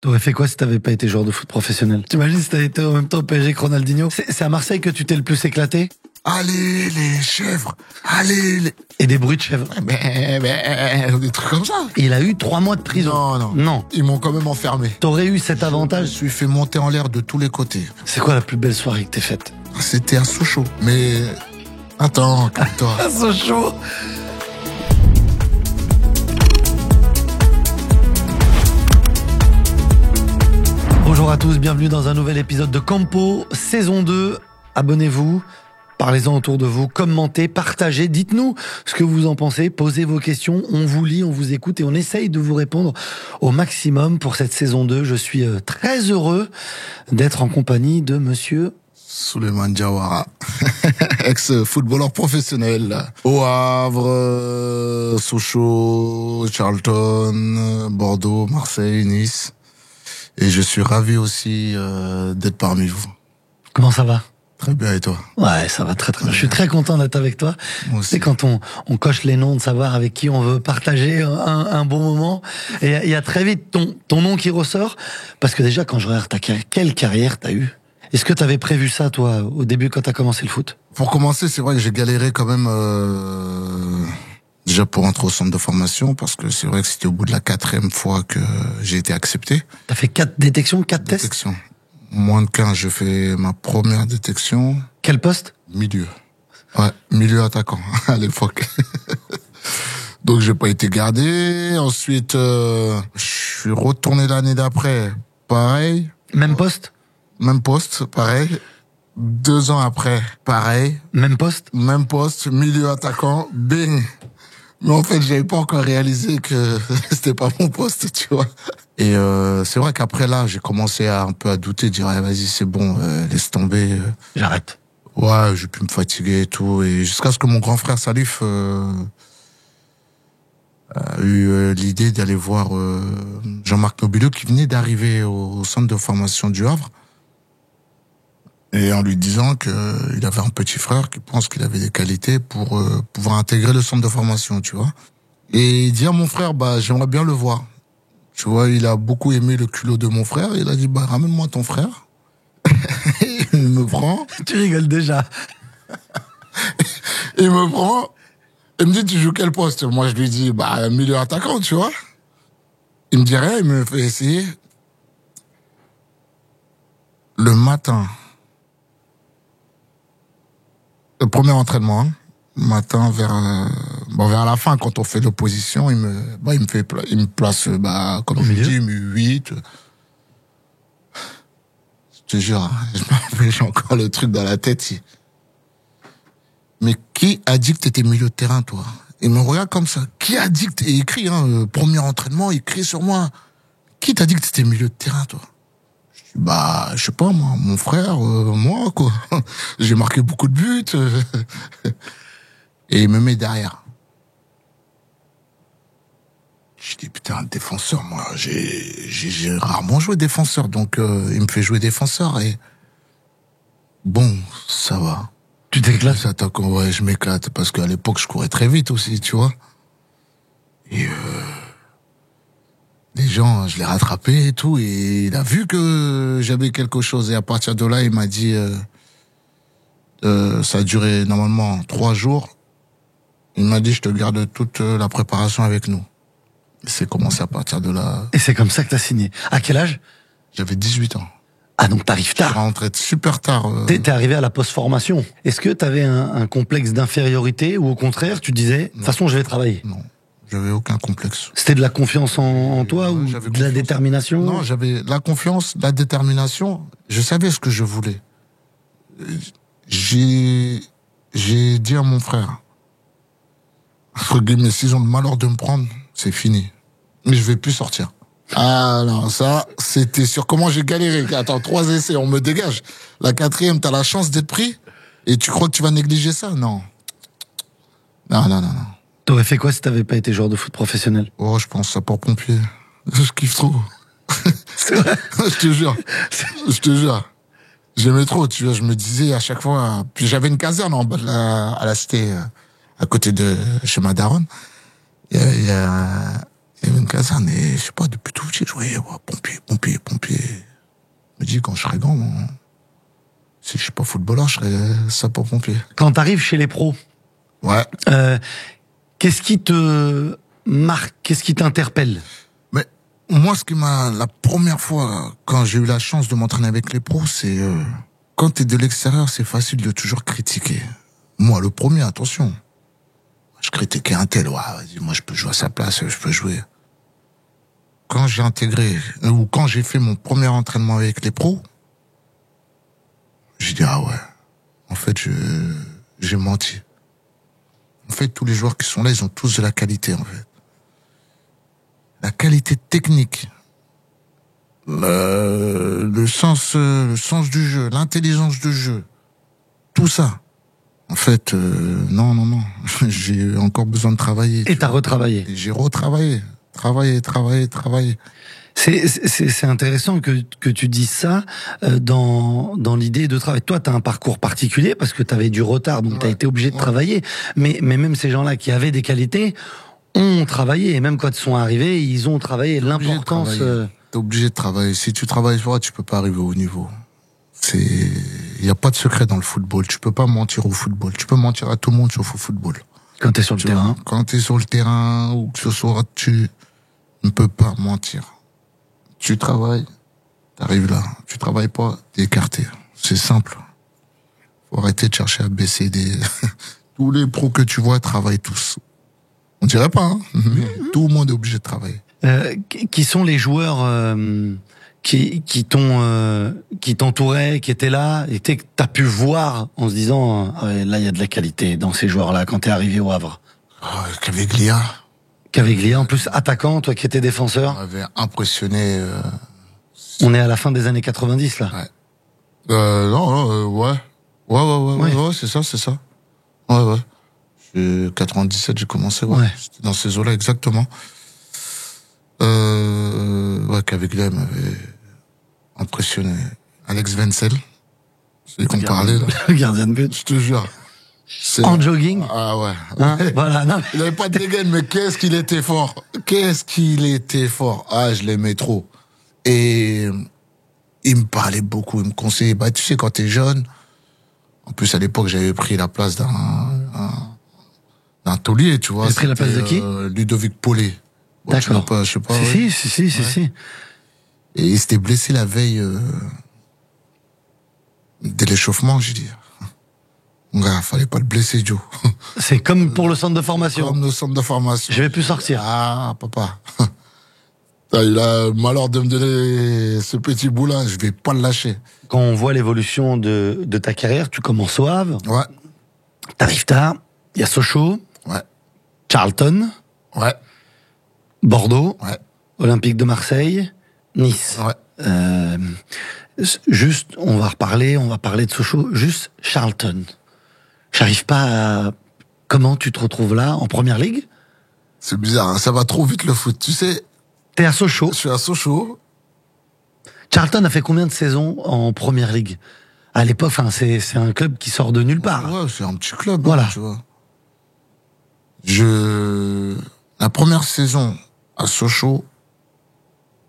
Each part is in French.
T'aurais fait quoi si t'avais pas été joueur de foot professionnel? T'imagines si t'avais été en même temps au PSG que Ronaldinho? C'est à Marseille que tu t'es le plus éclaté? Allez, les chèvres. Allez, Et des bruits de chèvres. des trucs comme ça. Il a eu 3 mois de prison. Non. Ils m'ont quand même enfermé. T'aurais eu cet Je me avantage. suis fait monter en l'air de tous les côtés. C'est quoi la plus belle soirée que t'aies faite? C'était à Sochaux. Mais attends, calme-toi. À Sochaux. Bonjour à tous, bienvenue dans un nouvel épisode de Campo, saison 2. Abonnez-vous, parlez-en autour de vous, commentez, partagez, dites-nous ce que vous en pensez, posez vos questions, on vous lit, on vous écoute et on essaye de vous répondre au maximum pour cette saison 2. Je suis très heureux d'être en compagnie de monsieur Souleymane Diawara, ex-footballeur professionnel. Au Havre, Sochaux, Charlton, Bordeaux, Marseille, Nice. Et je suis ravi aussi d'être parmi vous. Comment ça va? Très bien, et toi? Ouais, ça va très très bien. Je suis très content d'être avec toi. Moi aussi. C'est quand on coche les noms, de savoir avec qui on veut partager un bon moment. Et il y a très vite ton nom qui ressort. Parce que déjà, quand je regarde ta carrière, quelle carrière t'as eu? Est-ce que t'avais prévu ça, toi, au début, quand t'as commencé le foot? Pour commencer, c'est vrai que j'ai galéré quand même déjà pour entrer au centre de formation, parce que c'est vrai que c'était au bout de la 4e fois que j'ai été accepté. T'as fait 4 détections, 4 tests? Détection. Moins de 15, je fais ma première détection. Quel poste? Milieu. Ouais, milieu attaquant, à l'époque. Donc j'ai pas été gardé. Ensuite, je suis retourné l'année d'après. Pareil. Même poste? Même poste, pareil. 2 ans après, pareil. Même poste? Même poste, milieu attaquant, bing. Mais en fait, j'avais pas encore réalisé que c'était pas mon poste, tu vois. Et c'est vrai qu'après là, j'ai commencé un peu à douter, dire ah, vas-y, c'est bon, laisse tomber. J'arrête. Ouais, j'ai pu me fatiguer et tout. Et jusqu'à ce que mon grand frère Salif a eu l'idée d'aller voir Jean-Marc Nobilo qui venait d'arriver au centre de formation du Havre. Et en lui disant qu'il avait un petit frère qui pense qu'il avait des qualités pour pouvoir intégrer le centre de formation, tu vois. Et il dit à mon frère, bah j'aimerais bien le voir. Tu vois, il a beaucoup aimé le culot de mon frère. Il a dit, bah ramène-moi ton frère. Il me prend. Tu rigoles déjà. Il me prend. Il me dit, tu joues quel poste? Moi, je lui dis, bah milieu attaquant, tu vois. Il me dit rien, il me fait essayer. Le matin, le premier entraînement, matin vers la fin, quand on fait l'opposition, il me place, comme Au je milieu. dis, 8. Je te jure, je me rappelle, j'ai encore le truc dans la tête. Mais qui a dit que t'étais milieu de terrain, toi? Il me regarde comme ça. Qui a dit que t'es écrit, premier entraînement, il crie sur moi. Qui t'a dit que t'étais milieu de terrain, toi? Bah, je sais pas, moi, mon frère, moi, quoi. J'ai marqué beaucoup de buts. Et il me met derrière. Je dis, putain, défenseur, moi, j'ai rarement joué défenseur, donc il me fait jouer défenseur et... Bon, ça va. Tu t'éclates? Ouais, je m'éclate, parce qu'à l'époque, je courais très vite aussi, tu vois. Et les gens, je les rattrapais et tout, et il a vu que j'avais quelque chose. Et à partir de là, il m'a dit, ça a duré normalement 3 jours. Il m'a dit, je te garde toute la préparation avec nous. Et c'est commencé à partir de là. Et c'est comme ça que t'as signé. À quel âge? J'avais 18 ans. Ah, donc t'arrives Je suis tard. rentré super tard. T'es arrivé à la post-formation. Est-ce que t'avais un complexe d'infériorité ou au contraire, tu disais, de toute façon, je vais travailler? Non, j'avais aucun complexe. C'était de la confiance en toi ou J'avais de la confiance. détermination? Non, j'avais la confiance, la détermination. Je savais ce que je voulais. J'ai dit à mon frère, entre guillemets, s'ils ont le malheur de me prendre, c'est fini. Mais je vais plus sortir. Ah non, ça, c'était sûr. Comment j'ai galéré. Attends, 3 essais, on me dégage. La 4e, t'as la chance d'être pris et tu crois que tu vas négliger ça? Non. Non. T'aurais fait quoi si t'avais pas été joueur de foot professionnel? Oh, je pense sapeur-pompier. Je kiffe trop. C'est vrai. Je te jure. Je te jure. J'aimais trop, tu vois. Je me disais à chaque fois... Puis j'avais une caserne en bas à la cité, à côté de chez ma daronne. Il y avait une caserne et je sais pas, depuis tout petit, je voyais pompier. dit, quand je serai grand, bon, si je suis pas footballeur, je serai sapeur-pompier. Quand t'arrives chez les pros, Ouais. qu'est-ce qui te marque, qu'est-ce qui t'interpelle? Mais moi, la première fois, quand j'ai eu la chance de m'entraîner avec les pros, c'est quand t'es de l'extérieur, c'est facile de toujours critiquer. Moi, le premier, attention. Je critiquais un tel, ouais, vas-y, moi je peux jouer à sa place, je peux jouer. Quand j'ai intégré, ou quand j'ai fait mon premier entraînement avec les pros, j'ai dit, ah ouais, en fait, j'ai menti. En fait, tous les joueurs qui sont là, ils ont tous de la qualité, en fait. La qualité technique, le sens du jeu, l'intelligence du jeu, tout ça. En fait, non. J'ai encore besoin de travailler. Et t'as retravaillé. Et j'ai retravaillé. Travaillé. C'est intéressant que tu dises ça dans l'idée de travail. Toi, t'as un parcours particulier parce que t'avais du retard, donc t'as été obligé de travailler. Mais même ces gens-là qui avaient des qualités ont travaillé. Et même quand ils sont arrivés, ils ont travaillé. L'importance... T'es obligé de travailler. Si tu travailles pas, tu peux pas arriver au niveau. Il y a pas de secret dans le football. Tu peux pas mentir au football. Tu peux mentir à tout le monde sauf au football. Quand t'es sur le terrain. Quand t'es sur le terrain ou que ce soit, tu ne peux pas mentir. Tu travailles, t'arrives là. Tu travailles pas, t'es écarté. C'est simple. Faut arrêter de chercher à baisser des... Tous les pros que tu vois travaillent tous. On dirait pas, hein. Mais tout le monde est obligé de travailler. Qui sont les joueurs qui t'entouraient, qui étaient là, et que t'as pu voir en se disant ah ouais, là il y a de la qualité dans ces joueurs-là quand t'es arrivé au Havre. Caveglia, en plus attaquant, toi qui étais défenseur. On m'avait impressionné. On est à la fin des années 90 là. Ouais. Ouais, c'est ça. Ouais. 97, j'ai commencé, ouais. C'était dans ces eaux-là, exactement. Caveglia m'avait impressionné. Alex Wenzel, c'est qu'on parlait, là. Le gardien de but. Je te jure. En jogging. Ah ouais. Hein voilà, non. Il avait pas de dégaine, mais qu'est-ce qu'il était fort. Ah, je l'aimais trop. Et il me parlait beaucoup, il me conseillait. Bah, tu sais, quand t'es jeune, en plus, à l'époque, j'avais pris la place d'un taulier, tu vois. T'as pris la place de qui? Ludovic Paulet. Bon, d'accord. Je sais pas. Si. Et il s'était blessé la veille de l'échauffement, j'ai dit. Mon gars, fallait pas le blesser, Joe. C'est comme pour le centre de formation. Comme le centre de formation. Je vais plus sortir. Ah, papa. Il a le malheur de me donner ce petit bout-là, je vais pas le lâcher. Quand on voit l'évolution de ta carrière, tu commences au Havre. Ouais. T'arrives tard. Il y a Sochaux. Ouais. Charlton. Ouais. Bordeaux. Ouais. Olympique de Marseille. Nice. Ouais. Juste, on va parler de Sochaux. Juste Charlton. J'arrive pas à... Comment tu te retrouves là, en première ligue? C'est bizarre, hein, ça va trop vite le foot, tu sais. T'es à Sochaux. Je suis à Sochaux. Charlton a fait combien de saisons en première ligue? À l'époque, enfin, c'est un club qui sort de nulle part. Ouais, c'est un petit club, voilà. Hein, tu vois. La première saison à Sochaux,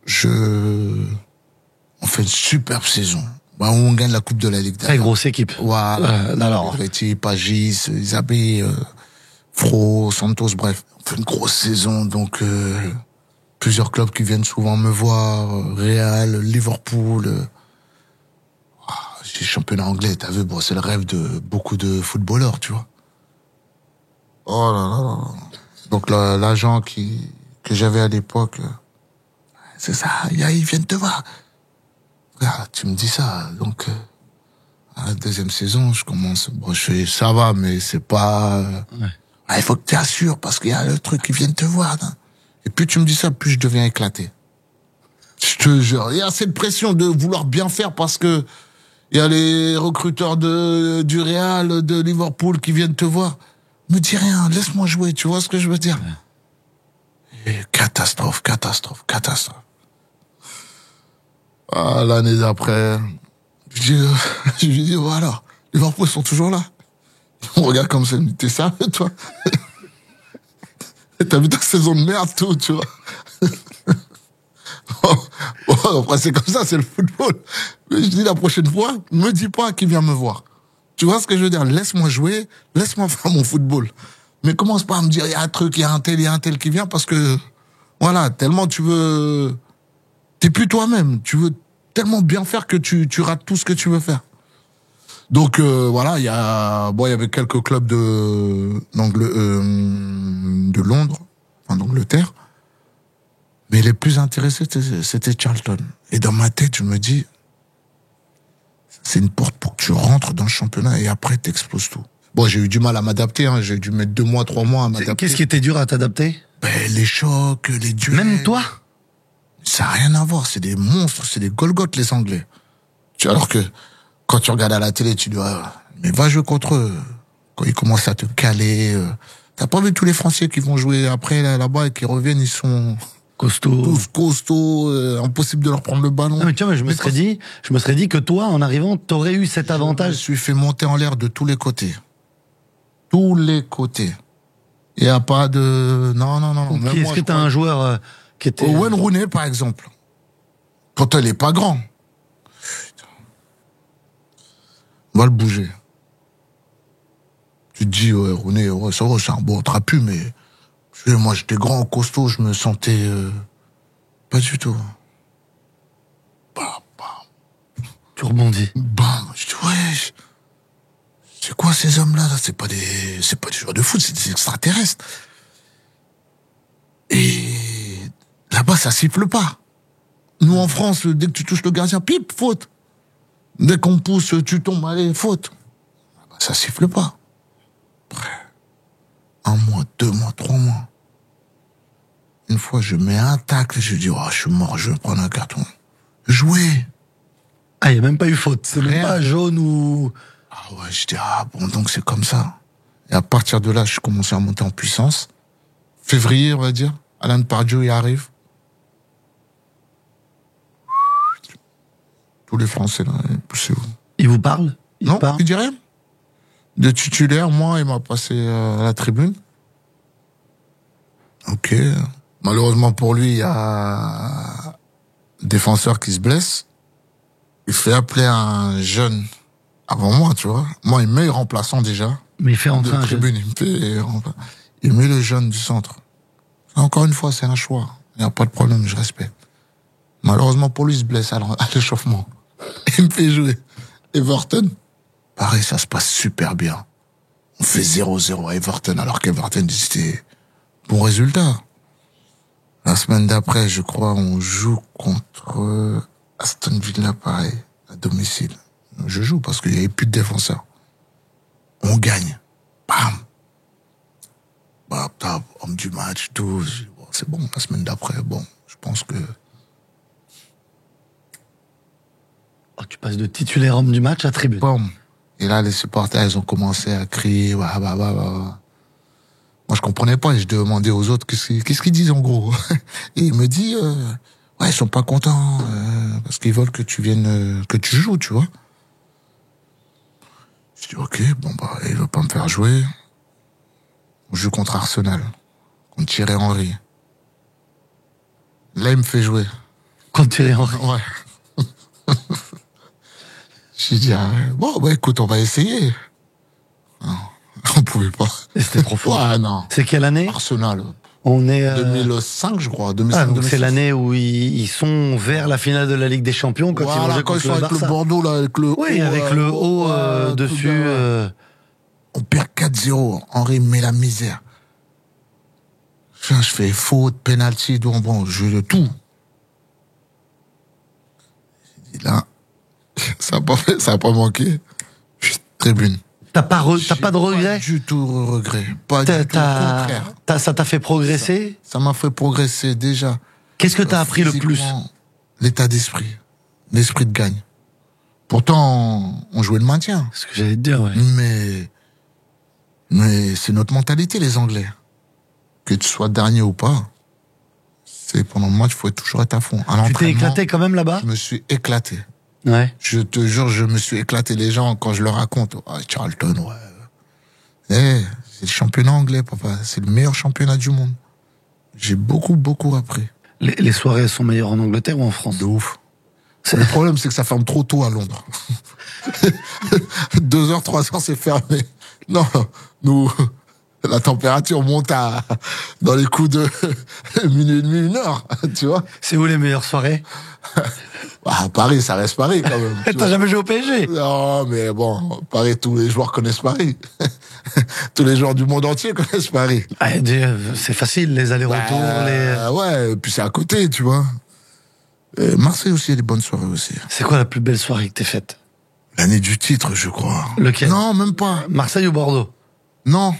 on fait une superbe saison. Bah, on gagne la Coupe de la Ligue. Très grosse équipe. Voilà. Alors. Réti, Pagis, Isabé, Fro, Santos, bref. On fait une grosse saison, donc plusieurs clubs qui viennent souvent me voir, Real, Liverpool. J'ai championnat anglais, t'as vu, bon, c'est le rêve de beaucoup de footballeurs, tu vois. Oh là là là. Donc l'agent que j'avais à l'époque, c'est ça, ils viennent te voir. Ah, tu me dis ça, donc à la deuxième saison, je commence, bon, je fais, ça va, mais c'est pas... il faut que tu assures, parce qu'il y a le truc qui vient te voir. Hein. Et plus tu me dis ça, plus je deviens éclaté. Je te jure, il y a cette pression de vouloir bien faire, parce que il y a les recruteurs du Real, de Liverpool qui viennent te voir. Me dis rien, laisse-moi jouer, tu vois ce que je veux dire? Et catastrophe. Ah, l'année d'après, je lui dis, voilà, les Liverpool sont toujours là. On regarde comme ça, t'es sérieux, toi? T'as vu ta saison de merde, tout, tu vois? Bon, Bon, après, c'est comme ça, c'est le football. Mais je dis la prochaine fois, me dis pas qui vient me voir. Tu vois ce que je veux dire? Laisse-moi jouer, laisse-moi faire mon football. Mais commence pas à me dire, il y a un truc, il y a un tel qui vient, parce que, voilà, tellement tu veux... T'es plus toi-même. Tu veux tellement bien faire que tu rates tout ce que tu veux faire. Donc, voilà, il y avait quelques clubs de Londres, enfin d'Angleterre. Mais les plus intéressés, c'était Charlton. Et dans ma tête, je me dis, c'est une porte pour que tu rentres dans le championnat et après, t'exploses tout. Bon, j'ai eu du mal à m'adapter, hein. J'ai dû mettre 2 mois, 3 mois à m'adapter. Qu'est-ce qui était dur à t'adapter? Les chocs, les duels. Même toi? Ça n'a rien à voir. C'est des monstres, c'est des Golgoths, les Anglais. Alors que, quand tu regardes à la télé, tu dis, mais va jouer contre eux. Quand ils commencent à te caler, t'as pas vu tous les Français qui vont jouer après, là-bas, et qui reviennent, ils sont... Costaud. Tous costauds, impossible de leur prendre le ballon. Non, mais tiens, je me serais dit que toi, en arrivant, t'aurais eu cet avantage. Je me suis fait monter en l'air de tous les côtés. Tous les côtés. Il n'y a pas de... Non. Okay, est-ce que t'as un joueur qui était... Wayne Rooney, par exemple. Quand elle est pas grand. Putain. Va le bouger. Tu te dis, ouais, Rooney, ouais, ça va, c'est un bon trapu, mais... Moi, j'étais grand, costaud, je me sentais... Pas du tout. Bam. Tu rebondis. Bam. Je dis, ouais... C'est quoi ces hommes-là? C'est pas des joueurs de foot, c'est des extraterrestres. Et là-bas, ça siffle pas. Nous, en France, dès que tu touches le gardien, pip, faute. Dès qu'on pousse, tu tombes, allez, faute. Là-bas, ça siffle pas. Après, 1 mois, 2 mois, 3 mois. Une fois, je mets un tacle, je dis, je suis mort, je vais prendre un carton. Jouer. Ah, il n'y a même pas eu faute. C'est même Rien. pas jaune ou... Ah ouais, je dis, bon, donc c'est comme ça. Et à partir de là, je commençais à monter en puissance. Février, on va dire, Alain Pardieu y arrive. Tous les Français, là, c'est où? Il vous parle? Non, il dit rien. De titulaire, moi, il m'a passé à la tribune. Ok. Malheureusement pour lui, il y a un défenseur qui se blesse. Il fait appeler un jeune avant moi, tu vois. Moi, il met remplaçant déjà. Mais il fait entrer un tribune, il met le jeune du centre. Encore une fois, c'est un choix. Il n'y a pas de problème, je respecte. Malheureusement pour lui, il se blesse à l'échauffement. Il me fait jouer. Everton, pareil, ça se passe super bien. On fait 0-0 à Everton, alors qu'Everton, c'était bon résultat. La semaine d'après, je crois, on joue contre Aston Villa, pareil, à domicile. Je joue parce qu'il n'y avait plus de défenseurs. On gagne. Bam. Bah, homme du match, tout. Bon, c'est bon, la semaine d'après, bon, je pense que... Oh, tu passes de titulaire homme du match à tribune. Bam. Et là, les supporters, ils ont commencé à crier, Moi, je comprenais pas, et je demandais aux autres qu'est-ce qu'ils disent, en gros. Et il me dit, ouais, ils sont pas contents, parce qu'ils veulent que tu viennes, que tu joues, tu vois. Je dis, ok, bon, bah, il veut pas me faire jouer. On joue contre Arsenal, contre Thierry Henry. Là, il me fait jouer. Contre Thierry Henry. Ouais. J'ai dit, bon, bah, écoute, on va essayer. Non, on pouvait pas. Et c'était trop fort. Ouais, non. C'est quelle année? Arsenal. On est... 2005, je crois. 2005, donc 2006. c'est l'année où ils sont vers la finale de la Ligue des Champions quand ils vont jouer quand contre ils sont le avec le Barça. Bordeaux, là, avec le Oui, avec le haut dessus. On perd 4-0. Henri met la misère. Je fais faute, penalty, donc bon, je joue de tout. Et là, ça a pas manqué. Tribune. T'as pas de regret? Pas du tout regret. Pas du tout, au contraire. Ça t'a fait progresser? Ça m'a fait progresser déjà. Qu'est-ce que t'as appris le plus? L'état d'esprit. L'esprit de gagne. Pourtant, on jouait le maintien. C'est ce que j'allais te dire, ouais. Mais c'est notre mentalité, les Anglais. Que tu sois dernier ou pas, c'est pendant le match, il faut toujours être à fond. Tu t'es éclaté quand même là-bas? Je me suis éclaté. Ouais. Je te jure, je me suis éclaté. Les gens, quand je leur raconte, Charlton, ouais. C'est le championnat anglais, papa. C'est le meilleur championnat du monde. J'ai beaucoup, beaucoup appris. Les soirées sont meilleures en Angleterre ou en France? De ouf. Le problème, c'est que ça ferme trop tôt à Londres. 2h, 3h, c'est fermé. Non, nous, la température monte dans les coups de minuit et demi, 1h, tu vois. C'est où les meilleures soirées? Paris, ça reste Paris quand même. T'as jamais joué au PSG? Non, mais bon, Paris, tous les joueurs connaissent Paris. Tous les joueurs du monde entier connaissent Paris. C'est facile, les allers-retours, Ouais, et puis c'est à côté, tu vois. Et Marseille aussi, il y a des bonnes soirées aussi. C'est quoi la plus belle soirée que t'aies faite? L'année du titre, je crois. Lequel? Non, même pas. Marseille ou Bordeaux? Non,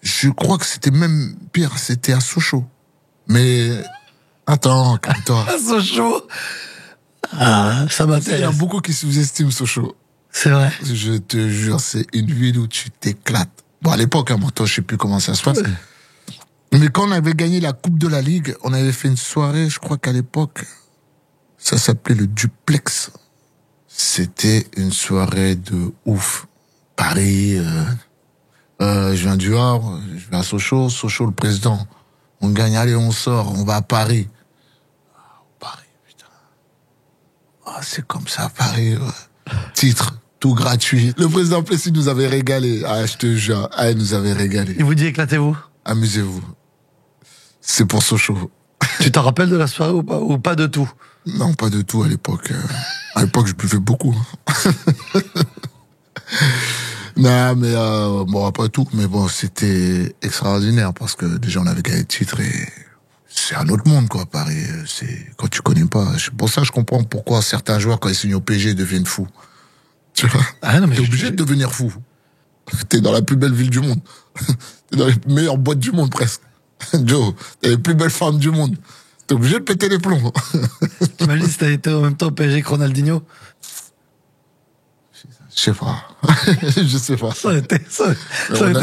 je crois que c'était même pire, c'était à Sochaux. Mais, attends, calme-toi. À Sochaux? Ah, ça m'intéresse. Il y a beaucoup qui sous-estiment Sochaux. C'est vrai. Je te jure, c'est une ville où tu t'éclates. Bon, à l'époque, toi, je sais plus comment ça se passe. Mais quand on avait gagné la Coupe de la Ligue, on avait fait une soirée, je crois qu'à l'époque, ça s'appelait le Duplex. C'était une soirée de ouf. Paris, je viens du Havre, je vais à Sochaux, le président. On gagne, allez, on sort, on va à Paris. Paris, putain. C'est comme ça, Paris, ouais. Titre, tout gratuit. Le président Plessis nous avait régalé. Je te jure, il nous avait régalé. Il vous dit éclatez-vous? Amusez-vous. C'est pour Sochaux. Tu t'en rappelles de la soirée ou pas de tout? Non, pas de tout à l'époque. À l'époque, je buvais beaucoup. Non, mais bon, pas tout, mais bon, c'était extraordinaire parce que déjà on avait gagné le titre et c'est un autre monde, quoi, Paris. C'est quand tu connais pas. Pour ça, je comprends pourquoi certains joueurs, quand ils signent au PSG, deviennent fous. Tu vois? Non, mais t'es obligé de devenir fou. T'es dans la plus belle ville du monde. T'es dans les meilleures boîtes du monde, presque. Joe, t'es les plus belles femmes du monde. T'es obligé de péter les plombs. T'imagines si t'as été en même temps au PSG que Ronaldinho? Je sais pas. Je sais pas. Ça aurait été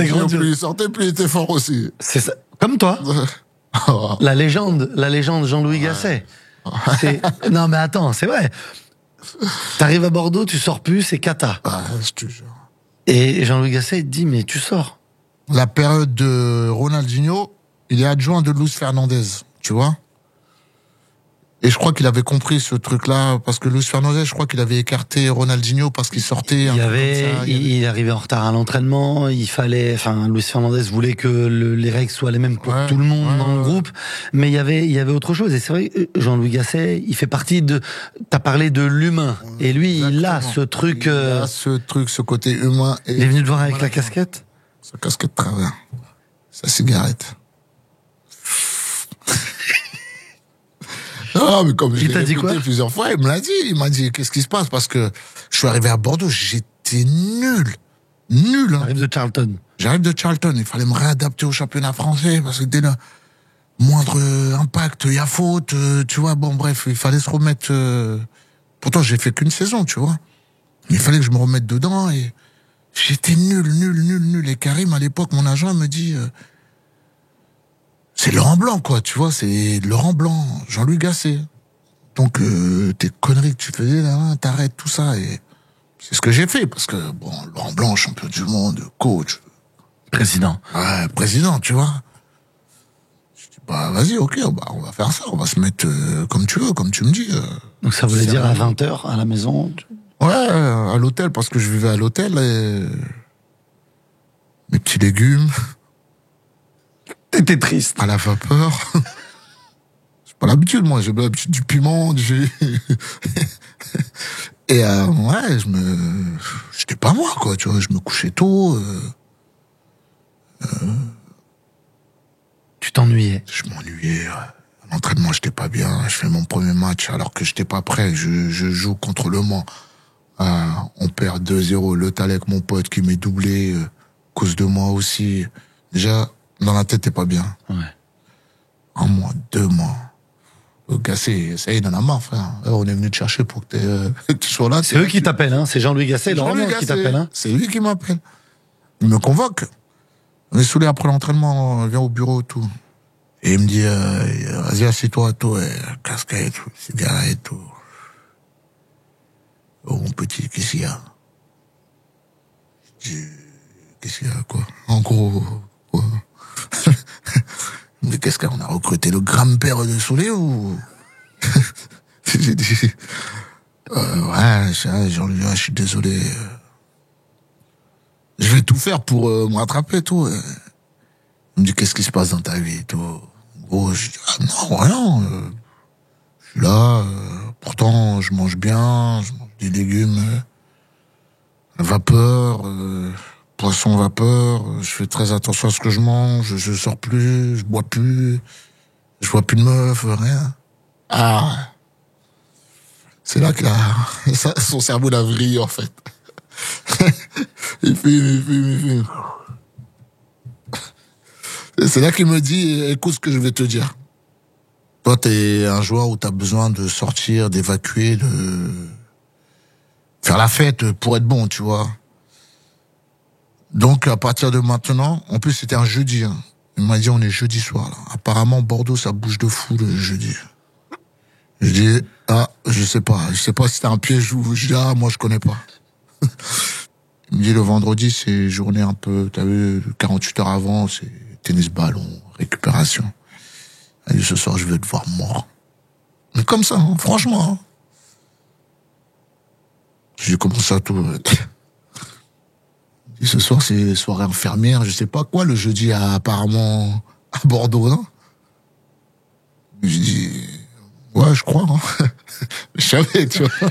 grandiose. Plus il sortait, plus il était fort aussi. C'est ça. Comme toi. La légende Jean-Louis Gasset. Non, mais attends, c'est vrai. T'arrives à Bordeaux, tu sors plus, c'est cata. Je te jure. Et Jean-Louis Gasset, il te dit, mais tu sors. La période de Ronaldinho, il est adjoint de Luis Fernandez, tu vois. Et je crois qu'il avait compris ce truc-là, parce que Luis Fernandez, je crois qu'il avait écarté Ronaldinho parce qu'il sortait. Il arrivait en retard à l'entraînement, Luis Fernandez voulait que les règles soient les mêmes pour tout le monde dans le groupe, mais il y avait autre chose. Et c'est vrai, Jean-Louis Gasset, il fait partie t'as parlé de l'humain. Et lui, exactement. Il a ce truc. Il a ce côté humain. Il est venu te voir avec la casquette? Sa casquette travers. Sa cigarette. Non, mais comme je l'ai répété plusieurs fois, il me l'a dit. Il m'a dit, qu'est-ce qui se passe? Parce que je suis arrivé à Bordeaux, j'étais nul. Nul, hein. J'arrive de Charlton. J'arrive de Charlton. Il fallait me réadapter au championnat français parce que dès le moindre impact, il y a faute, tu vois. Bon, bref, il fallait se remettre, pourtant, j'ai fait qu'une saison, tu vois. Mais il fallait que je me remette dedans et j'étais nul. Et Karim, à l'époque, mon agent me dit, c'est Laurent Blanc, quoi, tu vois, c'est Laurent Blanc, Jean-Louis Gasset. Donc, tes conneries que tu faisais, là, t'arrêtes tout ça. Et c'est ce que j'ai fait, parce que, bon, Laurent Blanc, champion du monde, coach. Président. Ouais, président, tu vois. Je dis, vas-y, ok, on va faire ça, on va se mettre comme tu veux, comme tu me dis. Donc ça voulait dire à 20h, à la maison? Ouais, à l'hôtel, parce que je vivais à l'hôtel, et mes petits légumes. T'étais triste. À la vapeur. J'ai pas l'habitude, moi. J'ai l'habitude du piment, Et ouais, j'étais pas moi, quoi. Tu vois, je me couchais tôt. Tu t'ennuyais. Je m'ennuyais. À l'entraînement, j'étais pas bien. Je fais mon premier match alors que j'étais pas prêt. Je joue contre Le Mans. On perd 2-0. Le Talek, mon pote, qui m'est doublé à cause de moi aussi. Déjà, dans la tête, t'es pas bien. Ouais. 1 mois, 2 mois. Le gars, ça y est, il en a marre, frère. On est venu te chercher pour que tu sois là. C'est eux qui t'appellent, hein. C'est Jean-Louis Gasset, Laurent Blanc qui t'appelle, hein. C'est lui qui m'appelle. Il me convoque. On est saoulé après l'entraînement, on vient au bureau, tout. Et il me dit, vas-y, assieds-toi, tout, casquette, cigarette, tout. Oh, mon petit, qu'est-ce qu'il y a? Je dis, qu'est-ce qu'il y a, quoi? En gros, quoi? Il Mais qu'est-ce qu'on a recruté le grand-père de Soulé ou... J'ai dit, ouais, Jean-Louis, je suis désolé. Je vais tout faire pour me rattraper, tout. Il me dit, qu'est-ce qui se passe dans ta vie, tout. Gros, je dis, ah non, rien. Je suis là, pourtant, je mange bien, je mange des légumes, vapeur, poisson vapeur, je fais très attention à ce que je mange, je sors plus, je vois plus de meufs, rien. Ah, c'est là que son cerveau l'a vrillé, en fait. il fait. C'est là qu'il me dit, écoute ce que je vais te dire. Toi, t'es un joueur où t'as besoin de sortir, d'évacuer, de faire la fête pour être bon, tu vois. Donc, à partir de maintenant, en plus, c'était un jeudi, hein. Il m'a dit, on est jeudi soir, là. Apparemment, Bordeaux, ça bouge de fou le jeudi. Je dis, ah, je sais pas si c'était un piège ou, je dis, ah, moi, je connais pas. Il me dit, le vendredi, c'est journée un peu, t'as vu, 48 heures avant, c'est tennis ballon, récupération. Il dit, ce soir, je vais te voir mort. Mais comme ça, hein, franchement, hein. Je dis, comment ça, tout? Il dit, ce soir, c'est soirée infirmière, je sais pas quoi, le jeudi, apparemment, à Bordeaux, non? Je dis, ouais, je crois, hein. Je savais, tu vois.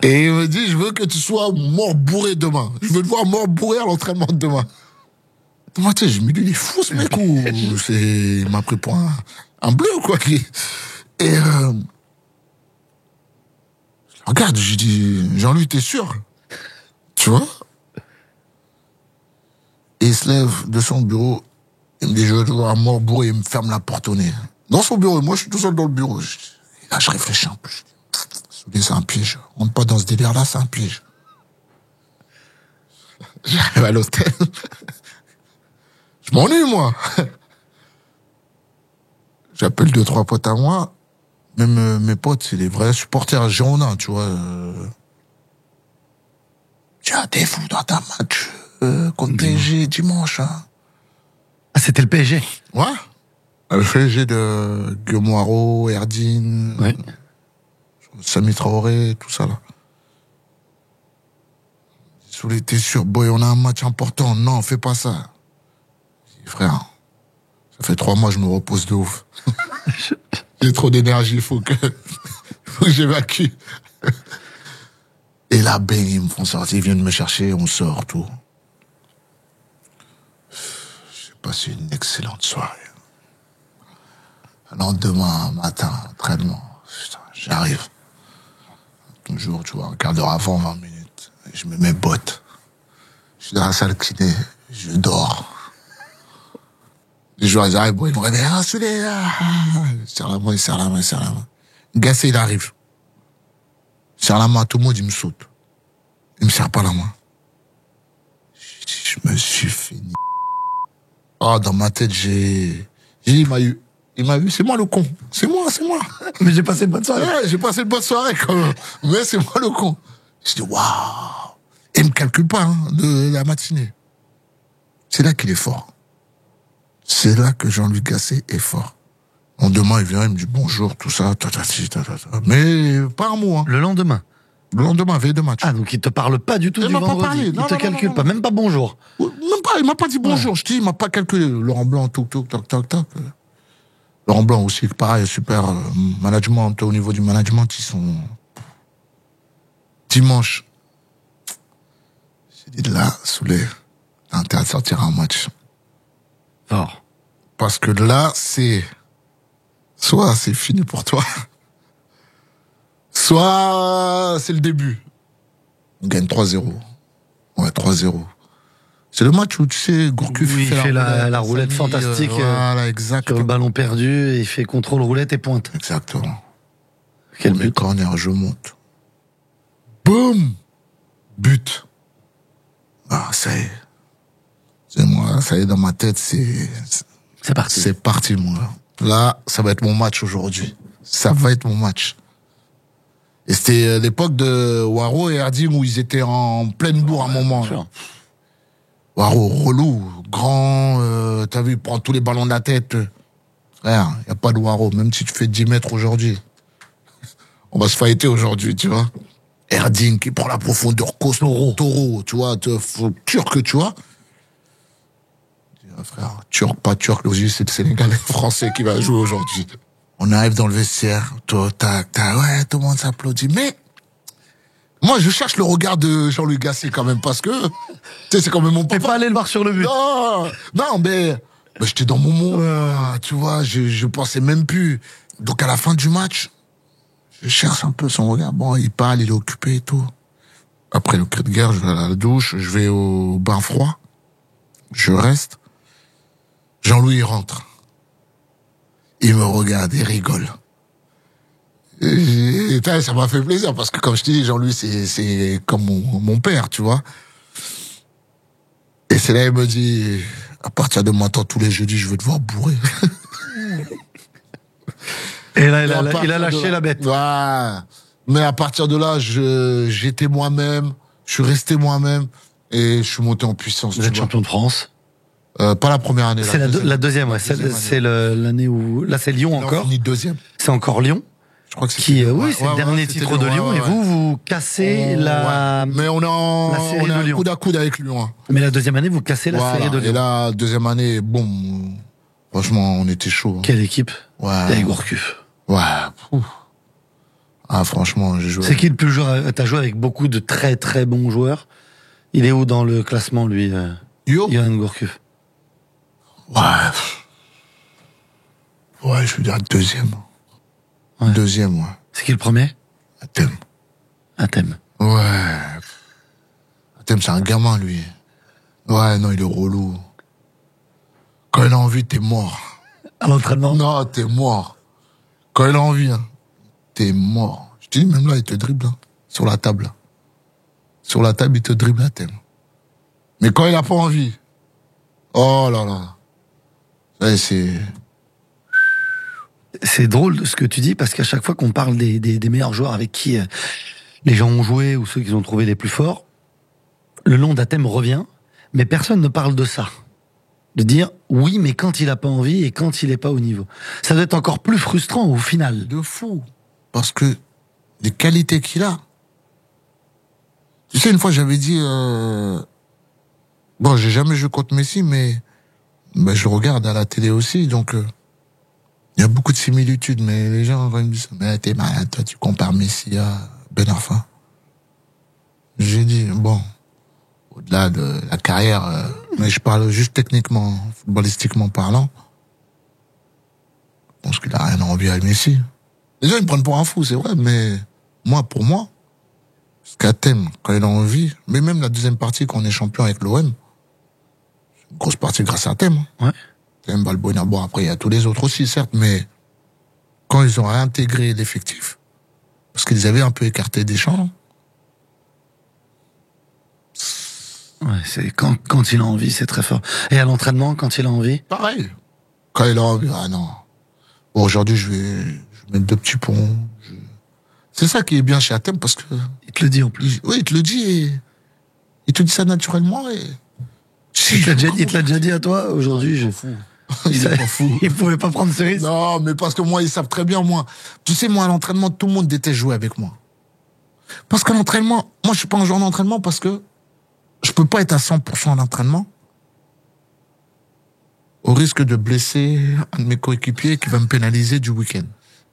Et il me dit, je veux que tu sois mort bourré demain. Je veux te voir mort bourré à l'entraînement de demain. Moi, tu sais, je me dis, il est fou, ce mec, ou il m'a pris pour un bleu, quoi. Et je regarde, je dis, Jean-Louis, t'es sûr? Tu vois? Et il se lève de son bureau, il me dit, je veux te voir mort bourré, il me ferme la porte au nez. Dans son bureau, moi, je suis tout seul dans le bureau. Et là, je réfléchis un peu. C'est un piège. On rentre pas dans ce délire-là, c'est un piège. J'arrive à l'hôtel. Je m'ennuie, moi. J'appelle 2-3 potes à moi. Même mes potes, c'est des vrais supporters girondins, tu vois. Tiens, t'es fou dans ta match contre PSG dimanche. Hein. Ah, c'était le PSG. Ouais. Le PSG de Guillaume Erdine. Ouais. Sami Traoré, tout ça, là. Soulé, t'es sûr, boy, on a un match important. Non, fais pas ça. Je dis, frère, ça fait 3 mois, je me repose de ouf. J'ai trop d'énergie, faut que j'évacue. Et là, ben, ils me font sortir, ils viennent me chercher, on sort, tout. J'ai passé une excellente soirée. Le lendemain matin, entraînement, j'arrive. Toujours, tu vois, un quart d'heure avant, 20 minutes. Je mets mes bottes. Je suis dans la salle kiné. Je dors. Les joueurs, ils arrivent, bon, ils me réveillent. Ah, celui-là. Il serre la main, il serre la main, il serre la main. Gassé, il arrive. Il serre la main à tout le monde, il me saute. Il me serre pas la main. Je me suis fini. Ah, dans ma tête, il m'a eu. Il m'a vu, c'est moi le con. C'est moi. Mais j'ai passé une bonne soirée. Ouais, j'ai passé une bonne soirée quand même. Mais c'est moi le con. Je dis, waouh. Et il me calcule pas, hein, de la matinée. C'est là qu'il est fort. C'est là que Jean-Louis Gasset est fort. Demain, il vient, il me dit bonjour, tout ça, mais pas un mot, hein. Le lendemain. Le lendemain, veille de match. Ah, donc il te parle pas du tout Il du m'a pas vendredi. parlé. Il Non, te non, calcule non, pas, même pas bonjour. Même pas, il m'a pas dit bonjour. Je dis, il m'a pas calculé. Laurent Blanc, toc. Laurent Blanc aussi, pareil, super management. Au niveau du management, ils sont... Dimanche, j'ai dit là, Soulé, t'as intérêt de sortir un match. Fort. Parce que là, soit c'est fini pour toi, soit c'est le début. On gagne 3-0. Ouais, 3-0. C'est le match où, tu sais, Gourcuff Oui, il fait la roulette Samy, fantastique voilà, exactement. sur le ballon perdu, et il fait contrôle, roulette et pointe. Exactement. Quel Premier but. corner, je monte. Boum! But. Ah, ça y est. C'est moi, ça y est, dans ma tête, c'est parti. C'est parti, moi. Là, ça va être mon match aujourd'hui. Ça va être mon match. Et c'était l'époque de Waro et Erding où ils étaient en pleine bourre à un moment. Sure. Waro, relou, grand, t'as vu, il prend tous les ballons de la tête. Frère, y a pas de Waro, même si tu fais 10 mètres aujourd'hui. On va se fighter aujourd'hui, tu vois. Erding qui prend la profondeur, Taureau, tu vois, turc, tu vois. Frère, turc, pas turc, aussi, c'est le Sénégalais français qui va jouer aujourd'hui. On arrive dans le vestiaire, tac, ouais, tout le monde s'applaudit, mais moi, je cherche le regard de Jean-Louis Gasset quand même, parce que, tu sais, c'est quand même mon papa. T'es pas allé le voir sur le but. Non, mais j'étais dans mon monde, tu vois, je pensais même plus. Donc, à la fin du match, je cherche un peu son regard. Bon, il parle, il est occupé et tout. Après le cri de guerre, je vais à la douche, je vais au bain froid. Je reste. Jean-Louis, il rentre. Il me regarde, il rigole. Et ça m'a fait plaisir parce que, comme je te dis, Jean-Louis, c'est comme mon père, tu vois. Et c'est là, il me dit, à partir de maintenant, tous les jeudis, je veux te voir bourré. Et là, il a lâché la bête. Ouais. Mais à partir de là, j'étais moi-même, je suis resté moi-même et je suis monté en puissance. Vous êtes champion de France. Pas la première année. C'est la deuxième, ouais. C'est l'année où, là, c'est Lyon encore. Fini deuxième. C'est encore Lyon. Je crois que c'est oui, c'est le dernier titre de Lyon. Et vous cassez la. Mais on est en coude à coude avec Lyon. Mais la deuxième année, vous cassez la série de Lyon. Et la deuxième année, bon, franchement, on était chaud. Quelle équipe? Ouais. Avec Gourcuff. Ouais. Ah, franchement, j'ai joué. C'est qui le plus joueur? T'as joué avec beaucoup de très très bons joueurs. Il est où dans le classement, lui? Yoann Gourcuff. Ouais, je veux dire deuxième. Ouais. Deuxième, ouais. C'est qui le premier? Hatem. Ouais. Hatem, c'est un gamin, lui. Ouais, non, il est relou. Quand il a envie, t'es mort. À l'entraînement? Non, t'es mort. Quand il a envie, hein, t'es mort. Je te dis, même là, il te dribble, hein, sur la table. Sur la table, il te dribble, Hatem. Mais quand il a pas envie, oh là là. Ça, c'est drôle ce que tu dis, parce qu'à chaque fois qu'on parle des meilleurs joueurs avec qui les gens ont joué ou ceux qu'ils ont trouvé les plus forts, le nom d'Hatem revient, mais personne ne parle de ça. De dire, oui, mais quand il a pas envie et quand il est pas au niveau. Ça doit être encore plus frustrant au final. De fou. Parce que les qualités qu'il a. Tu sais, une fois, j'avais dit, bon, j'ai jamais joué contre Messi, mais je le regarde à la télé aussi, donc il y a beaucoup de similitudes, mais les gens me disent, mais t'es malade, toi, tu compares Messi à Ben Arfa. J'ai dit, bon, au-delà de la carrière, mais je parle juste techniquement, footballistiquement parlant, je pense qu'il a rien à envier à Messi. Les gens, ils me prennent pour un fou, c'est vrai, mais pour moi, ce qu'Hatem, quand il a envie, mais même la deuxième partie, quand on est champion avec l'OM, c'est une grosse partie grâce à Hatem. Ouais. Hatem, Balbuena, bon, après, il y a tous les autres aussi, certes, mais quand ils ont réintégré l'effectif, parce qu'ils avaient un peu écarté Deschamps. Ouais, c'est quand il a envie, c'est très fort. Et à l'entraînement, quand il a envie? Pareil. Quand il a envie, ah non. Bon, aujourd'hui, je vais mettre 2 petits ponts. C'est ça qui est bien chez Hatem, parce que... Il te le dit en plus. Oui, il te le dit et... Il te dit ça naturellement et... Il te l'a déjà dit à toi, aujourd'hui, je... Il est pas fou. Il pouvait pas prendre ce risque. Non, mais parce que moi, ils savent très bien, moi. Tu sais, moi, à l'entraînement, tout le monde déteste jouer avec moi. Parce qu'à l'entraînement, moi, je suis pas un joueur d'entraînement parce que je peux pas être à 100% à l'entraînement au risque de blesser un de mes coéquipiers qui va me pénaliser du week-end.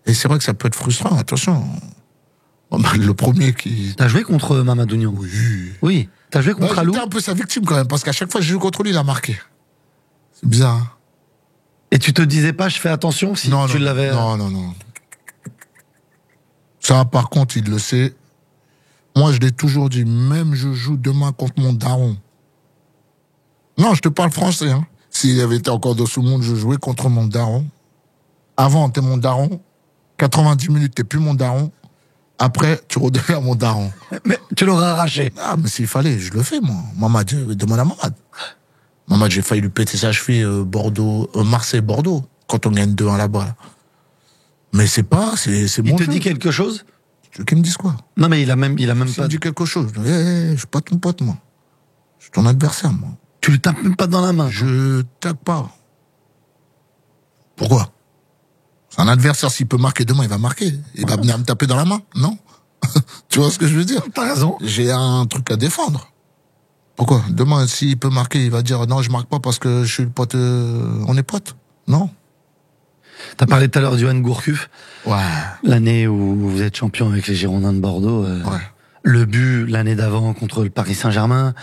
Et c'est vrai que ça peut être frustrant, attention. Le premier qui... T'as joué contre Mamadou Niang? Oui. Oui. T'as joué contre Alou? J'étais un peu sa victime quand même, parce qu'à chaque fois que je joue contre lui, il a marqué. C'est bizarre, hein. Et tu te disais pas, je fais attention si tu l'avais... Non. Ça, par contre, il le sait. Moi, je l'ai toujours dit, même je joue demain contre mon daron. Non, je te parle français, hein. S'il avait été encore dans ce monde, je jouais contre mon daron. Avant, t'es mon daron. 90 minutes, t'es plus mon daron. Après, tu redeviens mon daron. Mais tu l'aurais arraché. Ah, mais s'il fallait, je le fais, moi. Mamad, demande à Mamad. Mamad, j'ai failli lui péter sa cheville Marseille-Bordeaux, quand on gagne 2-1 là-bas. Là. Mais c'est bon. Il te dit quelque chose? Tu veux qu'il me dise quoi? Non, mais il a même pas... Il me dit quelque chose. Je suis pas ton pote, moi. Je suis ton adversaire, moi. Tu le tapes même pas dans la main. Je tape pas. Pourquoi? C'est un adversaire, s'il peut marquer demain, il va marquer. Il va venir me taper dans la main, non? Tu vois ce que je veux dire? T'as raison. J'ai un truc à défendre. Pourquoi? Demain, s'il peut marquer, il va dire non, je marque pas parce que je suis le pote, on est potes. Non? T'as parlé tout à l'heure du Johan Gourcuff. Ouais. L'année où vous êtes champion avec les Girondins de Bordeaux. Ouais. Le but l'année d'avant contre le Paris Saint-Germain.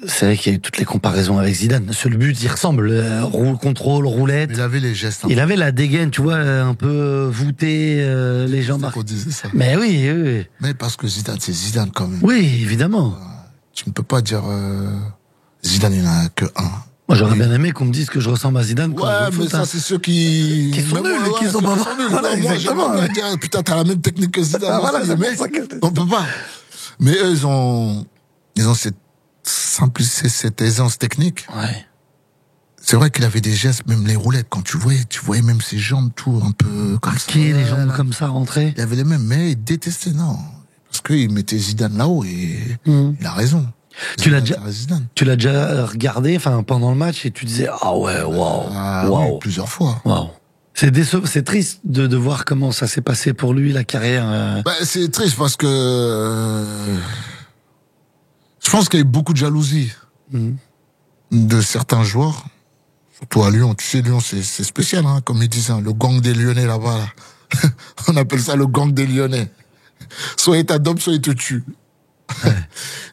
C'est vrai qu'il y a eu toutes les comparaisons avec Zidane. Le but, il ressemble. Contrôle, roulette. Il avait les gestes. Il avait la dégaine, tu vois, un peu voûté, les jambes. On disait ça. Mais oui, oui. Mais parce que Zidane, c'est Zidane quand même. Oui, évidemment. Tu ne peux pas dire Zidane, il n'y en a que un. Moi, j'aurais bien aimé qu'on me dise que je ressemble à Zidane. Quand Ouais, mais ça, c'est ceux qui sont nuls, qui sont pas nuls. Voilà, moi, exactement. j'aimerais bien dire, putain, t'as la même technique que Zidane. Voilà, c'est mais pour ça que... on peut pas. Mais eux, ils ont cette simplicité, cette aisance technique. Ouais. C'est vrai qu'il avait des gestes, même les roulettes, quand tu voyais même ses jambes, tout, un peu comme ça. Les jambes comme ça, rentrées. Il avait les mêmes, mais il détestait, non. Parce qu'il mettait Zidane là-haut et il a raison. Tu l'as déjà regardé, enfin, pendant le match et tu disais, ah ouais, waouh. Oui, plusieurs fois. Waouh. C'est triste de voir comment ça s'est passé pour lui, la carrière. Bah, c'est triste parce que je pense qu'il y a eu beaucoup de jalousie de certains joueurs, surtout à Lyon. Tu sais, Lyon, c'est spécial, hein, comme ils disent, hein, le gang des Lyonnais là-bas. Là. On appelle ça le gang des Lyonnais. Soit il t'adopte, soit il te tue. Ouais.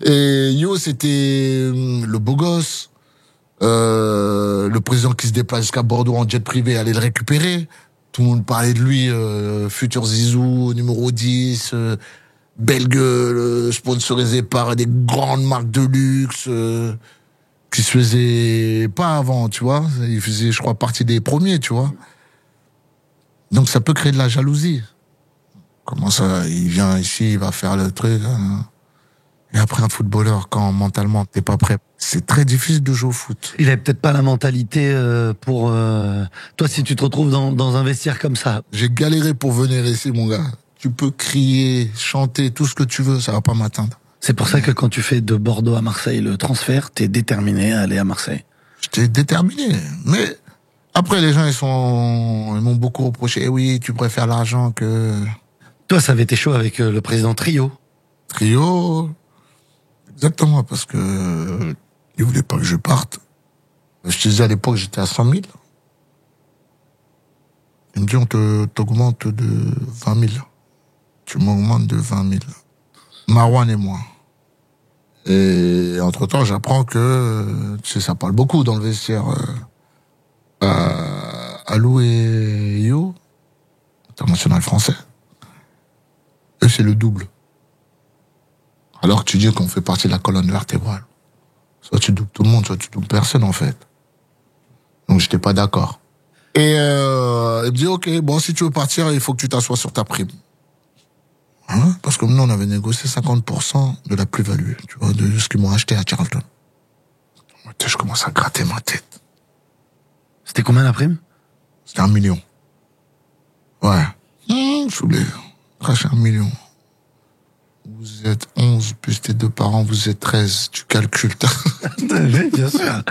Et Yo, c'était le beau gosse, le président qui se déplace jusqu'à Bordeaux en jet privé, aller le récupérer. Tout le monde parlait de lui, futur Zizou, numéro 10, belle gueule, sponsorisé par des grandes marques de luxe, qui se faisaient pas avant, tu vois. Il faisait, je crois, partie des premiers, tu vois. Donc ça peut créer de la jalousie. Comment ça, il vient ici, il va faire le truc, hein. Et après, un footballeur, quand mentalement t'es pas prêt, c'est très difficile de jouer au foot. Il avait peut-être pas la mentalité pour... Toi, si tu te retrouves dans un vestiaire comme ça... J'ai galéré pour venir ici, mon gars. Tu peux crier, chanter, tout ce que tu veux, ça va pas m'atteindre. C'est pour ça que quand tu fais de Bordeaux à Marseille le transfert, t'es déterminé à aller à Marseille. J'étais déterminé, mais après, les gens, ils m'ont beaucoup reproché. Eh oui, tu préfères l'argent que... Toi, ça avait été chaud avec le président Trio. Trio... Exactement, parce que il voulait pas que je parte. Je te disais à l'époque, j'étais à 100 000. Il me dit, on t'augmente de 20 000. Tu m'augmentes de 20 000. Marouane et moi. Et entre-temps, j'apprends que, tu sais, ça parle beaucoup dans le vestiaire. Alou et Yo, international français. Eux, c'est le double. Alors que tu dis qu'on fait partie de la colonne vertébrale. Soit tu doubles tout le monde, soit tu doubles personne, en fait. Donc, j'étais pas d'accord. Et il me dit, ok, bon, si tu veux partir, il faut que tu t'assoies sur ta prime. Hein? Parce que nous, on avait négocié 50% de la plus-value, tu vois, de ce qu'ils m'ont acheté à Charlton. Je commence à gratter ma tête. C'était combien la prime? C'était 1 million. Ouais. Je voulais cracher 1 million. Vous êtes 11, plus tes 2 parents, vous êtes 13. Tu calcules. Oui, bien sûr.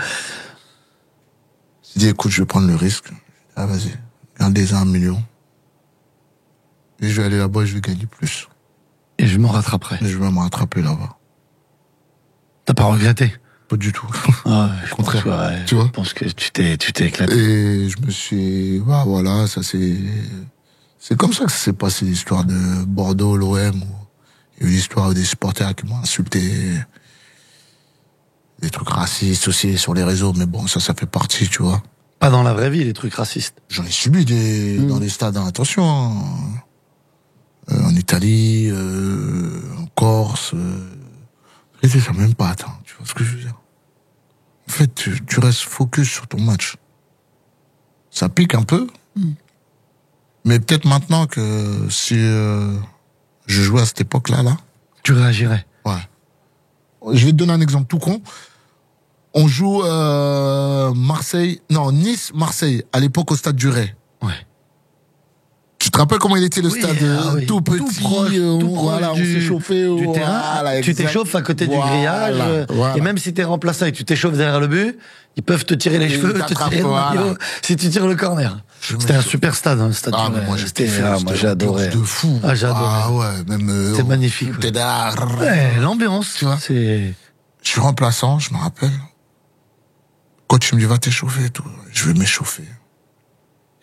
J'ai dit, écoute, je vais prendre le risque. Ah, vas-y. Gardez 1 million. Et je vais aller là-bas et je vais gagner plus. Et je m'en rattraperai. Et je vais me rattraper là-bas. T'as pas regretté? Pas du tout. Ah ouais, au contraire. Ouais, tu vois? Je pense que tu t'es éclaté. Et je me suis, bah, voilà, ça c'est comme ça que ça s'est passé l'histoire de Bordeaux, l'OM, où il y a eu l'histoire des supporters qui m'ont insulté, des trucs racistes aussi sur les réseaux, mais bon, ça fait partie, tu vois. Pas dans la vraie vie, les trucs racistes. J'en ai subi dans les stades, hein, attention, hein. En Italie, en Corse, ça même pas, attends, tu vois ce que je veux dire. En fait, tu restes focus sur ton match. Ça pique un peu, mais peut-être maintenant que si je jouais à cette époque-là, tu réagirais. Ouais. Je vais te donner un exemple tout con. On joue Nice-Marseille, à l'époque au stade du Ray. Ouais. te rappelles comment il était le Oui, stade oui. tout petit, proche, tout proche voilà, on s'est chauffé du terrain. voilà, Tu exact. t'échauffes à côté du Voilà, grillage. voilà. Et même si t'es remplaçant et que tu t'échauffes derrière le but, ils peuvent te tirer les Ils cheveux, te t'attrapent, tirer le voilà. maillot si tu tires le corner. Je C'était me un sou- super stade, hein, le stade. Ah, du mais Rennais. moi, j'ai C'était, kiffé, moi c'était j'adorais. l'ambiance de fou. Ah, j'adorais. Ah ouais, même. C'était magnifique. T'es Ouais. là. Ouais, l'ambiance, Tu vois. c'est. Je suis remplaçant, je me rappelle. Quand tu me dis va t'échauffer et tout, je vais m'échauffer.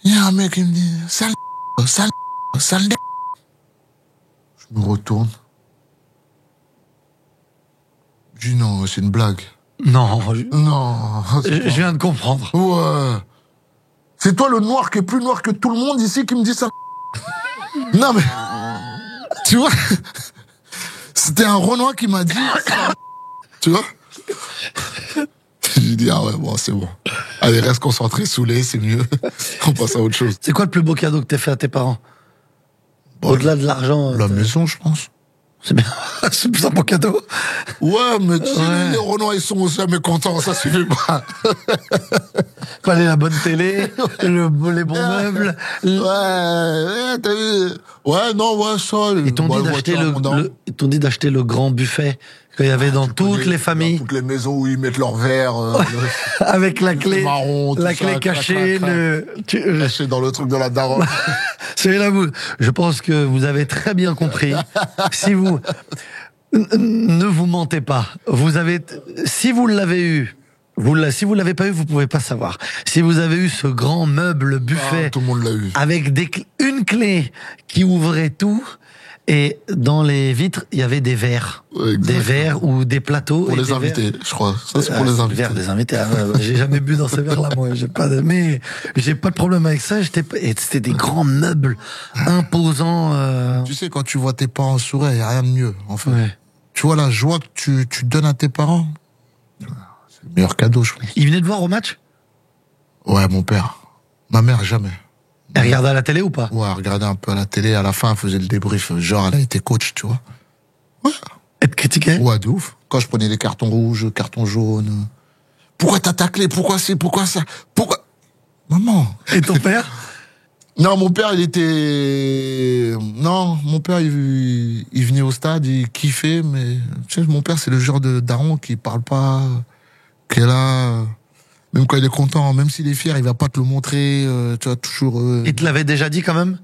Il y a un mec qui me dit sale, sale, sale. Je me retourne. Je dis non, c'est une blague. Non, Non. je viens de comprendre. Ouais. C'est toi le noir qui est plus noir que tout le monde ici qui me dit ça. Non mais. Tu vois. C'était un Renoir qui m'a dit ça. Tu vois. J'ai dit ah ouais bon c'est bon. Allez reste concentré, saoulé, c'est mieux. On passe à autre chose. C'est quoi le plus beau cadeau que t'as fait à tes parents? Bon, Au-delà de l'argent. la maison, je pense. C'est bien. C'est plus un beau cadeau. Ouais, mais tu sais, Ouais. les Renois, ils sont jamais contents, ça suffit pas. Fallait la bonne télé, les bons meubles. Ouais, t'as vu. Ouais, non, ouais, ça. Ils t'ont dit d'acheter ils t'ont dit d'acheter le grand buffet qu'il y avait dans toutes les familles. Dans toutes les maisons où ils mettent leur verre. Avec la clé, marron, tout la ça, clé cachée, crac. Caché dans le truc de la daronne. c'est là vous. Je pense que vous avez très bien compris. Si vous ne vous mentez pas, si vous l'avez eu, si vous l'avez pas eu, vous pouvez pas savoir. Si vous avez eu ce grand meuble buffet Ah, tout le monde l'a eu. avec une clé qui ouvrait tout. Et dans les vitres, il y avait des verres. Ouais, exact. Des verres ou des plateaux. Pour et les des invités, je crois. Ça, c'est pour les invités. Verres des invités. Ah, ouais, j'ai jamais bu dans ces verres-là, moi. Mais j'ai pas de problème avec ça. Et c'était des grands meubles imposants. Tu sais, quand tu vois tes parents sourire, il n'y a rien de mieux, en fait. Ouais. Tu vois la joie que tu donnes à tes parents. C'est le meilleur cadeau, je pense. Ils venaient te voir au match? Ouais, mon père. Ma mère, jamais. Elle regardait à la télé ou pas? Ouais, elle regardait un peu à la télé, à la fin, elle faisait le débrief. Genre, elle a été coach, tu vois. Ouais. Elle te critiquait? Ouais, de ouf. Quand je prenais les cartons rouges, cartons jaunes. Pourquoi t'as taclé? Pourquoi c'est? Pourquoi ça? Pourquoi? Maman. Et ton père? Non, mon père, il était... Non, mon père, il venait au stade, il kiffait, mais... Tu sais, mon père, c'est le genre de daron qui parle pas, qui est là... Même quand il est content, même s'il est fier, il va pas te le montrer, tu vois, toujours... Il te l'avait déjà dit quand même?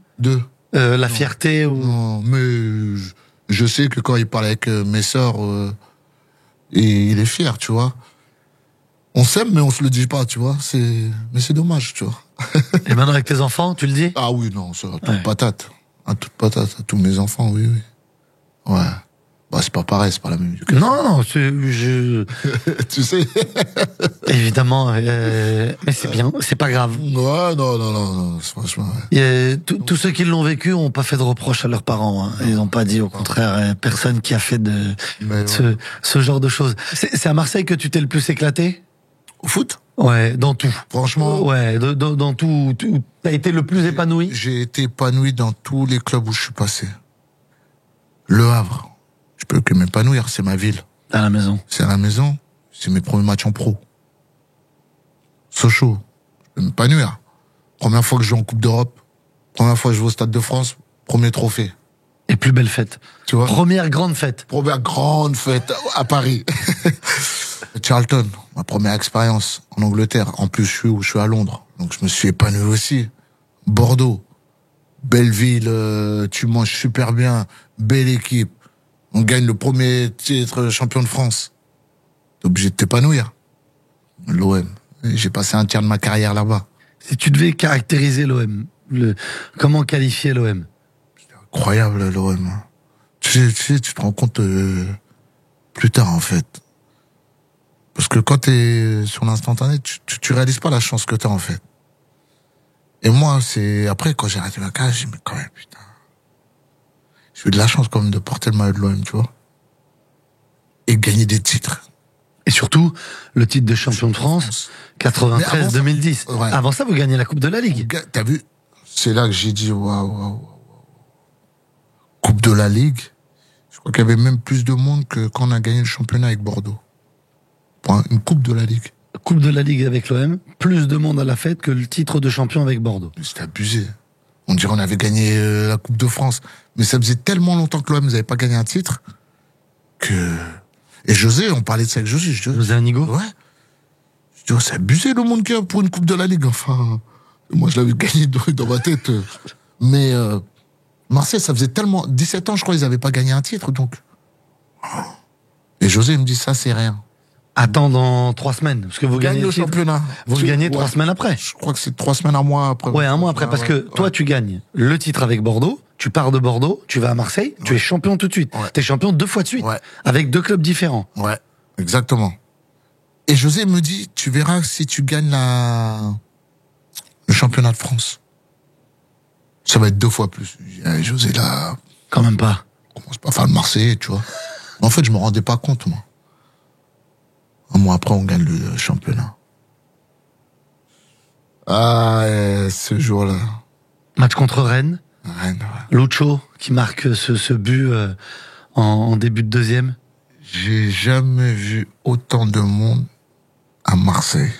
La fierté ou... Non, mais je sais que quand il parle avec mes sœurs, et il est fier, tu vois. On s'aime, mais on se le dit pas, tu vois. Mais c'est dommage, tu vois. Et maintenant avec tes enfants, tu le dis? Ah oui, non, ça, à toute Ouais. patate. À toute patate, à tous mes enfants, oui, oui. Ouais. Bah, c'est pas pareil, c'est pas la même éducation. Non, Tu sais. évidemment, mais c'est bien, c'est pas grave. Ouais, non, franchement, ouais. Et tous ceux qui l'ont vécu ont pas fait de reproches à leurs parents. Hein. Ils n'ont pas dit, au contraire, personne qui a fait Mais ce genre de choses. C'est à Marseille que tu t'es le plus éclaté? Au foot, Ouais, dans tout. franchement, Ouais, dans tout. T'as été le plus épanoui? j'ai été épanoui dans tous les clubs où je suis passé. Le Havre, je peux que m'épanouir, c'est ma ville. À la maison. C'est à la maison, c'est mes premiers matchs en pro. Sochaux, je peux m'épanouir. Première fois que je joue en Coupe d'Europe, première fois que je vais au Stade de France, premier trophée. Et plus belle fête. Tu vois? Première grande fête. Première grande fête à Paris. Charlton, ma première expérience en Angleterre. En plus, je suis à Londres, donc je me suis épanoui aussi. Bordeaux, belle ville, tu manges super bien, belle équipe. On gagne le premier titre champion de France. T'es obligé de t'épanouir. L'OM, j'ai passé un tiers de ma carrière là-bas. Si tu devais caractériser l'OM, comment qualifier l'OM? Incroyable l'OM. Tu te rends compte plus tard en fait. Parce que quand t'es sur l'instantané, tu réalises pas la chance que t'as en fait. Et moi, c'est après quand j'ai arrêté ma carrière, j'ai dit mais quand même putain, j'ai eu de la chance quand même de porter le maillot de l'OM, tu vois, et gagner des titres. Et surtout, le titre de champion de France, 93-2010. Ouais. Avant ça, vous gagnez la Coupe de la Ligue. T'as vu? C'est là que j'ai dit waouh. Coupe de la Ligue. Je crois qu'il y avait même plus de monde que quand on a gagné le championnat avec Bordeaux. Pour une Coupe de la Ligue. Coupe de la Ligue avec l'OM, plus de monde à la fête que le titre de champion avec Bordeaux. C'était abusé. On dirait on avait gagné la Coupe de France. Mais ça faisait tellement longtemps que l'OM n'avait pas gagné un titre que... Et José, on parlait de ça avec José. José Anigo? Ouais. Je dis, oh, c'est abusé le monde qu'il y a pour une Coupe de la Ligue. Enfin, moi, je l'avais gagné dans ma tête. Mais Marseille, ça faisait tellement... 17 ans, je crois, ils n'avaient pas gagné un titre, donc... Et José me dit, ça, c'est rien. Attends dans 3 semaines, parce que vous gagnez le championnat. Vous le gagnez 3 semaines après. Je crois que c'est 3 semaines, un mois après. Ouais, un mois après, parce que toi, tu gagnes le titre avec Bordeaux, tu pars de Bordeaux, tu vas à Marseille, tu es champion tout de suite. T'es champion 2 fois de suite, avec 2 clubs différents. Ouais, exactement. Et José me dit, tu verras si tu gagnes le championnat de France. Ça va être 2 fois plus. José, là... Quand même pas. On commence pas à faire le Marseillais, tu vois. En fait, je me rendais pas compte, moi. Un mois après, on gagne le championnat. Ah, ce jour-là. Match contre Rennes. Rennes, ouais. Lucho, qui marque ce but en début de deuxième. J'ai jamais vu autant de monde à Marseille.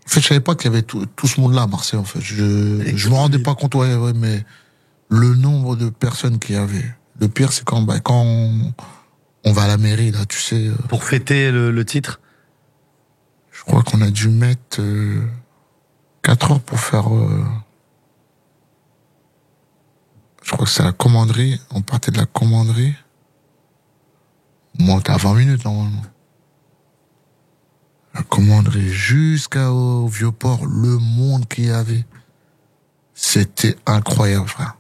En fait, je savais pas qu'il y avait tout ce monde-là à Marseille, en fait. Je me rendais pas compte, ouais, mais le nombre de personnes qu'il y avait. Le pire, c'est quand on va à la mairie, là, tu sais. Pour fêter le titre. Je crois qu'on a dû mettre 4 heures pour faire... je crois que c'est la commanderie. On partait de la commanderie. Moi, t'es à 20 minutes, normalement. La commanderie jusqu'au Vieux-Port, le monde qu'il y avait. C'était incroyable, frère.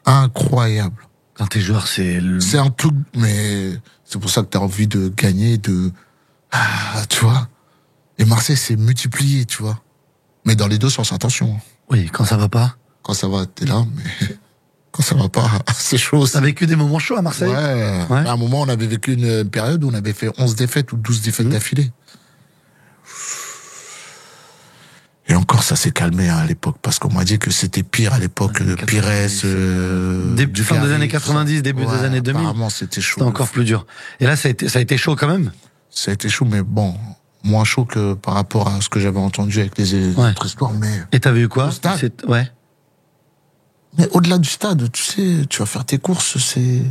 Incroyable. Quand t'es joueur, c'est un truc, mais c'est pour ça que t'as envie de gagner, tu vois. Et Marseille s'est multiplié, tu vois. Mais dans les deux sens, attention. Oui, quand ça va pas. Quand ça va, t'es là, mais quand ça va pas, c'est chaud. T'as vécu des moments chauds à Marseille? Ouais. À un moment, on avait vécu une période où on avait fait 11 défaites ou 12 défaites d'affilée. Et encore, ça s'est calmé à l'époque, parce qu'on m'a dit que c'était pire à l'époque, Pires, fin des années 90, début des années 2000. Apparemment, c'était chaud. C'était encore plus dur. Et là, ça a été chaud quand même? Ça a été chaud, mais bon, moins chaud que par rapport à ce que j'avais entendu avec les autres histoires, mais... Et t'avais eu quoi? Au stade. Ouais. Mais au-delà du stade, tu sais, tu vas faire tes courses, c'est...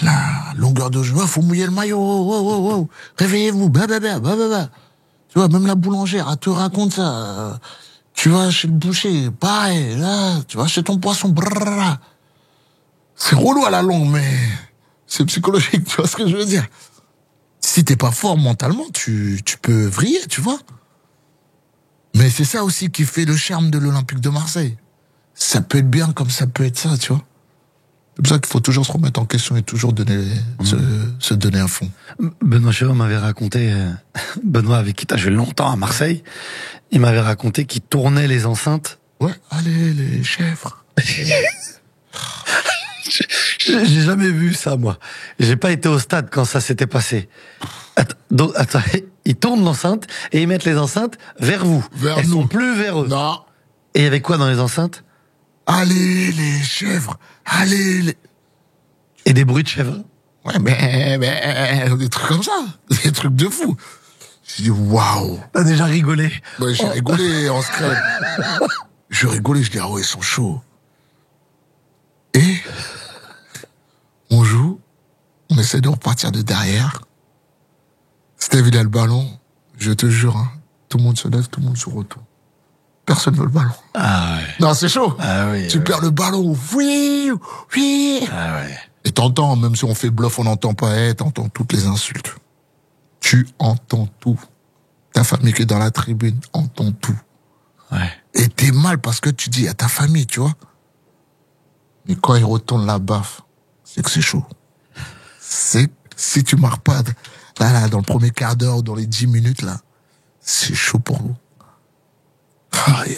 La longueur de jeu, faut mouiller le maillot, oh. Réveillez-vous, bah. Tu vois, même la boulangère, elle te raconte ça. Tu vas chez le boucher, pareil, là, tu vas chez ton poisson, brrr. C'est relou à la longue, mais c'est psychologique, tu vois ce que je veux dire. Si t'es pas fort mentalement, tu peux vriller, tu vois. Mais c'est ça aussi qui fait le charme de l'Olympique de Marseille. Ça peut être bien comme ça peut être ça, tu vois. C'est pour ça qu'il faut toujours se remettre en question et toujours se donner à fond. Benoît Cheveux m'avait raconté, Benoît avec qui t'as joué longtemps à Marseille, il m'avait raconté qu'il tournait les enceintes. Ouais, allez, les chèvres. J'ai jamais vu ça, moi. J'ai pas été au stade quand ça s'était passé. Attends, ils tournent l'enceinte et ils mettent les enceintes vers vous. Elles sont plus vers eux. Non. Et il y avait quoi dans les enceintes? Allez, les chèvres. Allez, les... Et des bruits de chèvres. Ouais, mais des trucs comme ça. Des trucs de fou. J'ai dit, waouh. T'as déjà rigolé? Ouais, j'ai rigolé en scred. Je rigolais, je dis, ah ouais, ils sont chauds. Et on joue, on essaie de repartir de derrière. Steve, il a le ballon. Je te jure, hein, tout le monde se lève, tout le monde se retourne. Personne veut le ballon. Ah ouais. Non, c'est chaud. Ah oui. Tu perds le ballon. Oui. Ah ouais. Et t'entends, même si on fait bluff, on n'entend pas, t'entends toutes les insultes. Tu entends tout. Ta famille qui est dans la tribune entend tout. Ouais. Et t'es mal parce que tu dis à ta famille, tu vois. Mais quand il retourne la baffe, c'est que c'est chaud. C'est, si tu marques pas, là, dans le premier quart d'heure, dans les 10 minutes, là, c'est chaud pour vous. Aïe.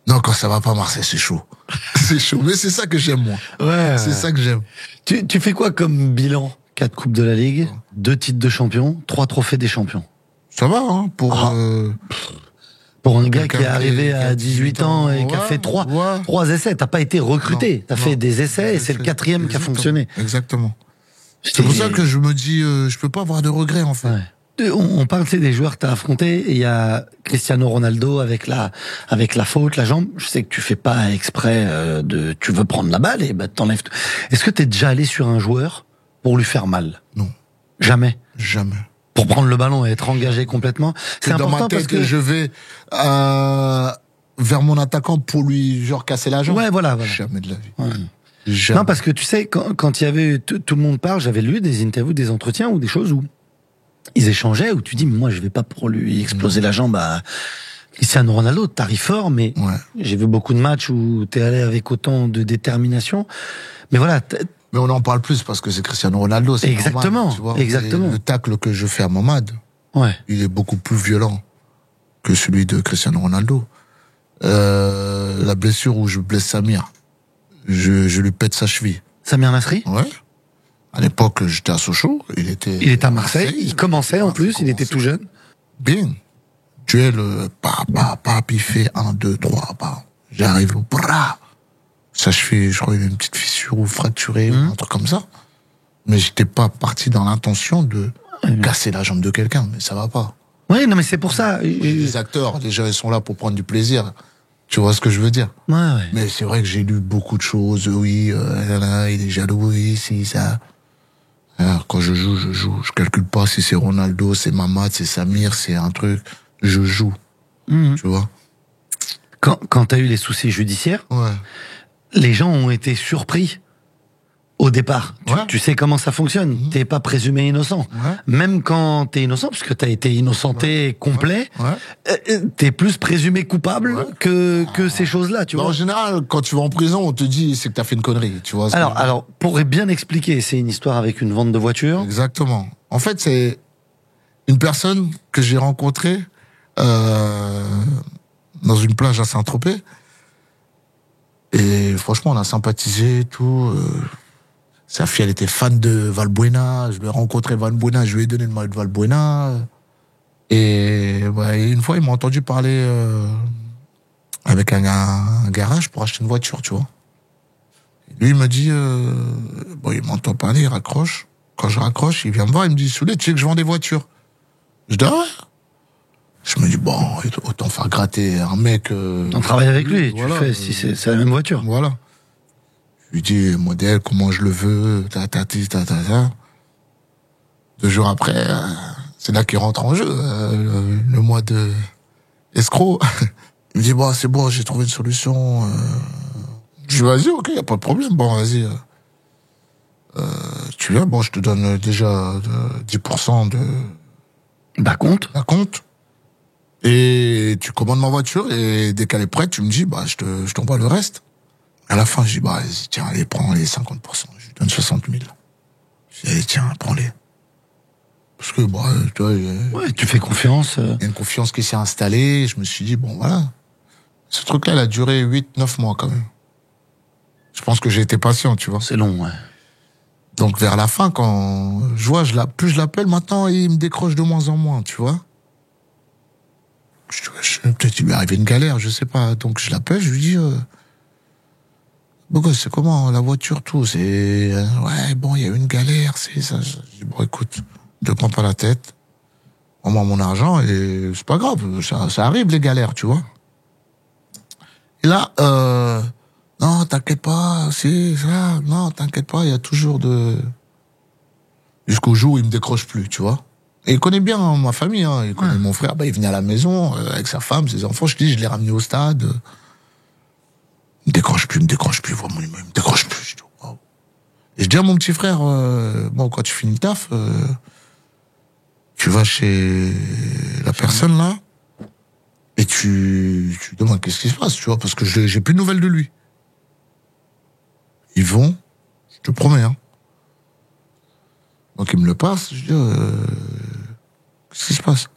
Non, quand ça va pas Marseille, c'est chaud. C'est chaud. Mais c'est ça que j'aime, moi. Ouais. C'est ça que j'aime. Tu fais quoi comme bilan? 4 coupes de la Ligue, 2 titres de champion, 3 trophées des champions. Ça va, hein, pour un gars qui est arrivé à 18 ans et qui a fait 3 essais. T'as pas été recruté. T'as fait des essais et c'est le 4e qui a fonctionné. Exactement. C'est pour ça que je me dis, je peux pas avoir de regrets, en fait. Ouais. On parle, tu sais, des joueurs que t'as affrontés, et il y a Cristiano Ronaldo avec la faute, la jambe. Je sais que tu fais pas exprès tu veux prendre la balle et t'enlèves. Est-ce que t'es déjà allé sur un joueur pour lui faire mal? Non. Jamais. Jamais. Pour prendre le ballon et être engagé complètement. C'est dans important ma tête parce que je vais vers mon attaquant pour lui genre casser la jambe. Ouais, voilà. Jamais de la vie. Ouais. Jamais. Non, parce que tu sais, quand il y avait tout le monde parle, j'avais lu des interviews, des entretiens ou des choses où ils échangeaient, où tu dis, moi, je vais pas pour lui exploser la jambe à Cristiano Ronaldo. T'arrives fort, mais j'ai vu beaucoup de matchs où t'es allé avec autant de détermination. Mais voilà. Mais on en parle plus parce que c'est Cristiano Ronaldo. C'est exactement. Normal, tu vois. Exactement. Et le tacle que je fais à Mamad, il est beaucoup plus violent que celui de Cristiano Ronaldo. La blessure où je blesse Samir, je lui pète sa cheville. Samir Nasri? Ouais. À l'époque, j'étais à Sochaux. Il était à Marseille. Il commençait en plus. Il était tout jeune. Bien. Duel, il fait 1, 2, 3, J'arrive au bras. Sa cheville, je crois, il y a une petite fissure ou fracturée, ou un truc comme ça. Mais j'étais pas parti dans l'intention de casser la jambe de quelqu'un. Mais ça va pas. Oui, non, mais c'est pour ça. Les acteurs, les gens, ils sont là pour prendre du plaisir. Tu vois ce que je veux dire? Ouais. Mais c'est vrai que j'ai lu beaucoup de choses. Oui, il est jaloux, oui, si, ça. Alors, quand je joue. Je calcule pas si c'est Ronaldo, c'est Mamad, c'est Samir, c'est un truc. Je joue. Tu vois? Quand t'as eu les soucis judiciaires, les gens ont été surpris. Au départ, tu sais comment ça fonctionne. T'es pas présumé innocent. Même quand t'es innocent, parce que t'as été innocenté complet, t'es plus présumé coupable que ces choses-là, tu vois. En général, quand tu vas en prison, on te dit c'est que t'as fait une connerie, tu vois. Alors, pour bien expliquer, c'est une histoire avec une vente de voiture. Exactement. En fait, c'est une personne que j'ai rencontrée dans une plage à Saint-Tropez. Et franchement, on a sympathisé et tout. Sa fille, elle était fan de Valbuena. Je lui ai rencontré Valbuena, je lui ai donné le maillot de Valbuena. Et une fois, il m'a entendu parler avec un garage pour acheter une voiture, tu vois. Lui, il me dit, il m'entend parler, il raccroche. Quand je raccroche, il vient me voir, il me dit, Soulé, tu sais que je vends des voitures. Je dis, ah ouais. Je me dis, bon, autant faire gratter un mec. On travaille avec lui, tu fais, si c'est la même voiture. Voilà. Je lui dis, modèle, comment je le veux, ta. 2 jours après, c'est là qu'il rentre en jeu, le mois de escroc. Il me dit, bon, c'est bon, j'ai trouvé une solution. Je dis, vas-y, ok, y a pas de problème, bon, vas-y. Tu viens, bon, je te donne déjà 10% de... D'acompte. Et tu commandes ma voiture, et dès qu'elle est prête, tu me dis, je t'envoie le reste. À la fin, je dis, vas-y, tiens, allez, prends les 50%. Je lui donne 60 000. Je dis, allez, tiens, prends-les. Parce que, tu vois... tu fais confiance. Il y a une confiance qui s'est installée. Je me suis dit, bon, voilà. Ce truc-là, il a duré 8-9 mois, quand même. Je pense que j'ai été patient, tu vois. C'est long, ouais. Donc, vers la fin, quand je vois, plus je l'appelle, maintenant, il me décroche de moins en moins, tu vois. Peut-être il lui est arrivé une galère, je sais pas. Donc, je l'appelle, je lui dis... Bon, c'est comment, la voiture, tout, c'est, il y a eu une galère, c'est ça. Je dis, bon, écoute, ne te prends pas la tête. Rends-moi mon argent et c'est pas grave, ça arrive, les galères, tu vois. Et là, non, t'inquiète pas, c'est ça, non, t'inquiète pas, il y a toujours jusqu'au jour où il me décroche plus, tu vois. Et il connaît bien ma famille, il connaît mon frère, il venait à la maison, avec sa femme, ses enfants, je l'ai ramené au stade. Il me décroche plus, vraiment, il me décroche plus. Je dis, wow. Et je dis à mon petit frère, quand tu finis le taf, tu vas chez la personne là, et tu demandes qu'est-ce qui se passe, tu vois, parce que j'ai plus de nouvelles de lui. Ils vont, je te promets, Donc il me le passe, je dis, qu'est-ce qui se passe?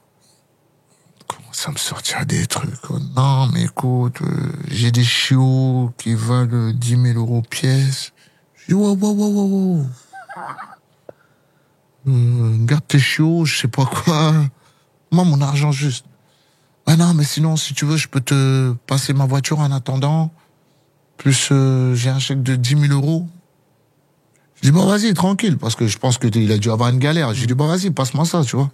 Ça me sortira des trucs. Non, mais écoute, j'ai des chiots qui valent 10 000 € pièce. Je dis, wow. Garde tes chiots, je sais pas quoi. Moi, mon argent juste. Ah non, mais sinon, si tu veux, je peux te passer ma voiture en attendant. Plus, j'ai un chèque de 10 000 €. Je dis, vas-y, tranquille, parce que je pense qu'il a dû avoir une galère. Je dis, vas-y, passe-moi ça, tu vois.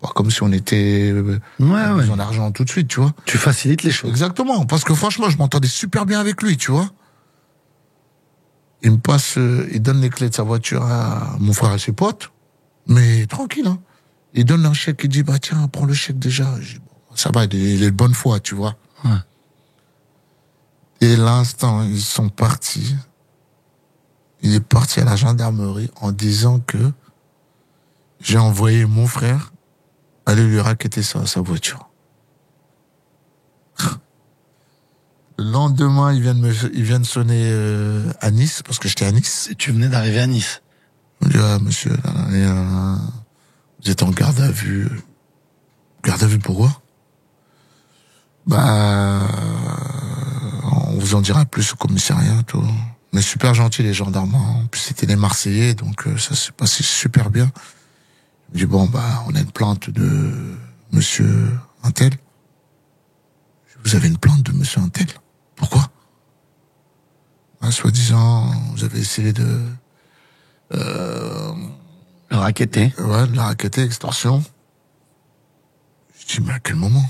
Pas comme si on était besoin d'argent tout de suite, tu vois. Tu facilites les choses. Exactement, parce que franchement, je m'entendais super bien avec lui, tu vois. Il me passe, il donne les clés de sa voiture à mon frère et ses potes, mais tranquille, hein. Il donne un chèque, il dit, bah tiens, prends le chèque déjà. Je dis, bon, ça va, il est de bonne foi, tu vois. Ouais. Et l'instant, ils sont partis. Il est parti à la gendarmerie en disant que j'ai envoyé mon frère aller lui racketter sa voiture. Le lendemain, il vient de sonner à Nice, parce que j'étais à Nice. Et tu venais d'arriver à Nice. Il me dit, ah, monsieur, vous êtes en garde à vue. Garde à vue pourquoi? Bah, on vous en dira plus au commissariat, tout. Mais super gentil, les gendarmes. En plus, c'était les Marseillais, donc ça s'est passé super bien. Il me dit, bon, bah, on a une plainte de monsieur Untel. Vous avez une plainte de monsieur Untel? Pourquoi? Bah, soi-disant, vous avez essayé de... Le racketter. Ouais, de la racketter, extorsion. Je dis, mais à quel moment?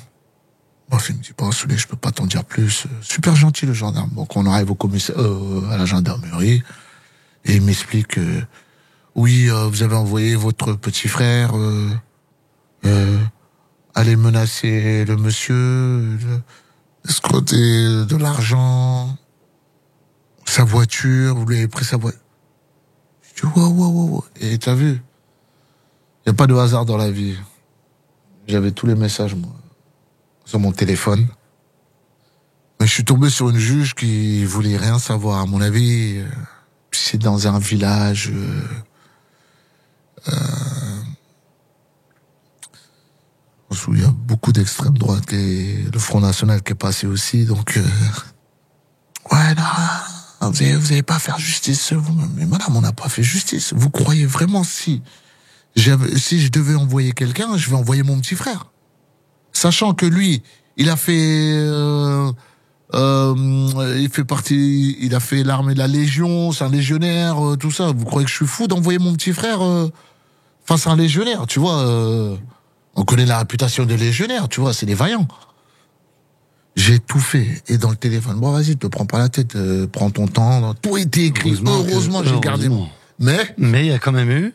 Bref, il me dit, bon, Soulé, je peux pas t'en dire plus. Super gentil, le gendarme. Donc, on arrive à la gendarmerie, et il m'explique, oui, vous avez envoyé votre petit frère, aller menacer le monsieur, escroquer de l'argent, sa voiture, vous lui avez pris sa voiture. Je dis, wow. Et t'as vu? Y a pas de hasard dans la vie. J'avais tous les messages, moi, sur mon téléphone. Mais je suis tombé sur une juge qui voulait rien savoir. À mon avis, c'est dans un village, où il y a beaucoup d'extrême droite et le Front National qui est passé aussi, donc, ouais, non, vous avez pas à faire justice. Mais madame, on n'a pas fait justice. Vous croyez vraiment si je devais envoyer quelqu'un, je vais envoyer mon petit frère. Sachant que lui, il a fait, il a fait l'armée de la Légion, c'est un légionnaire, tout ça. Vous croyez que je suis fou d'envoyer mon petit frère face à un légionnaire, tu vois? On connaît la réputation des légionnaires, tu vois, c'est des vaillants. J'ai tout fait. Et dans le téléphone, bon, vas-y, te prends pas la tête, prends ton temps. Tout était écrit. Heureusement, j'ai gardé mon. Mais il y a quand même eu.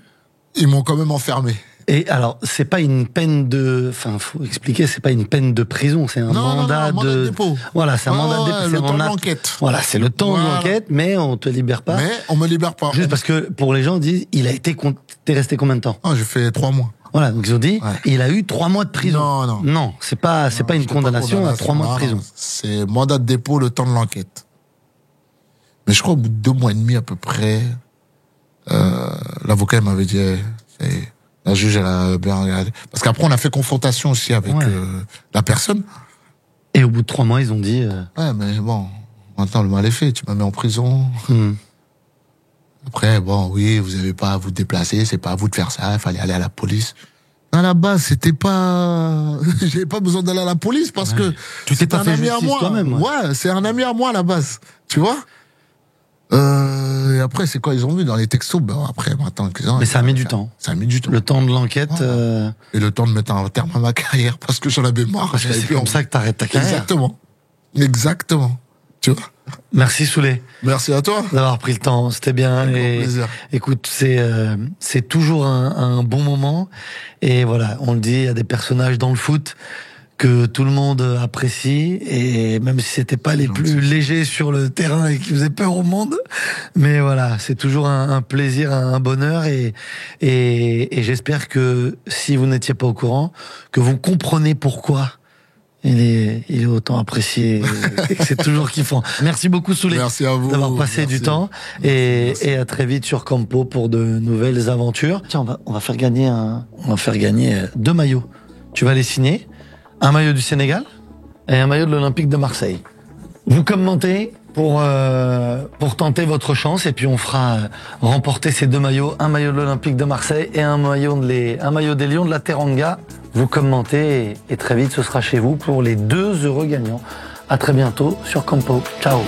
Ils m'ont quand même enfermé. Et alors, c'est pas une peine de, enfin, faut expliquer, c'est pas une peine de prison, c'est un mandat de dépôt. Voilà, c'est un mandat de dépôt. Le temps de l'enquête. Voilà, c'est le temps de l'enquête, mais on te libère pas. Mais on me libère pas. Juste parce que, pour les gens, disent, t'es resté combien de temps? Ah, j'ai fait 3 mois. Voilà, donc ils ont dit, il a eu 3 mois de prison. Non, c'est pas une condamnation à 3 mois de prison. C'est mandat de dépôt, le temps de l'enquête. Mais je crois au bout de 2 mois et demi à peu près, l'avocat m'avait dit, la juge, elle a bien regardé. Parce qu'après, on a fait confrontation aussi avec la personne. Et au bout de 3 mois, ils ont dit... Ouais, mais bon, maintenant le mal est fait, tu m'as mis en prison. Après, bon, oui, vous avez pas à vous déplacer, c'est pas à vous de faire ça, il fallait aller à la police. À la base, c'était pas... J'avais pas besoin d'aller à la police parce que c'est un ami à moi. Toi-même, ouais, c'est un ami à moi à la base, tu vois. Et après, c'est quoi ils ont vu dans les textos? Ben après, maintenant, mais ça a mis du temps. Ça a mis du temps. Le temps de l'enquête. Et le temps de mettre un terme à ma carrière parce que j'en avais marre. Parce que c'est comme ça que t'arrêtes ta carrière. Exactement. Tu vois. Merci Soulé. Merci à toi d'avoir pris le temps. C'était bien. Avec grand plaisir. Écoute, c'est toujours un bon moment. Et voilà, on le dit, il y a des personnages dans le foot que tout le monde apprécie, et même si c'était pas les plus légers sur le terrain et qui faisaient peur au monde, mais voilà, c'est toujours un plaisir, un bonheur, et j'espère que si vous n'étiez pas au courant, que vous comprenez pourquoi il est autant apprécié et que c'est toujours kiffant. Merci beaucoup Soulé. Merci à vous d'avoir passé du temps, et à très vite sur Campo pour de nouvelles aventures. Tiens, on va faire gagner 2 maillots. Tu vas les signer. Un maillot du Sénégal et un maillot de l'Olympique de Marseille. Vous commentez pour tenter votre chance, et puis on fera remporter ces 2 maillots, un maillot de l'Olympique de Marseille et un maillot des Lions de la Teranga. Vous commentez, et très vite ce sera chez vous pour les 2 heureux gagnants. À très bientôt sur Campo. Ciao.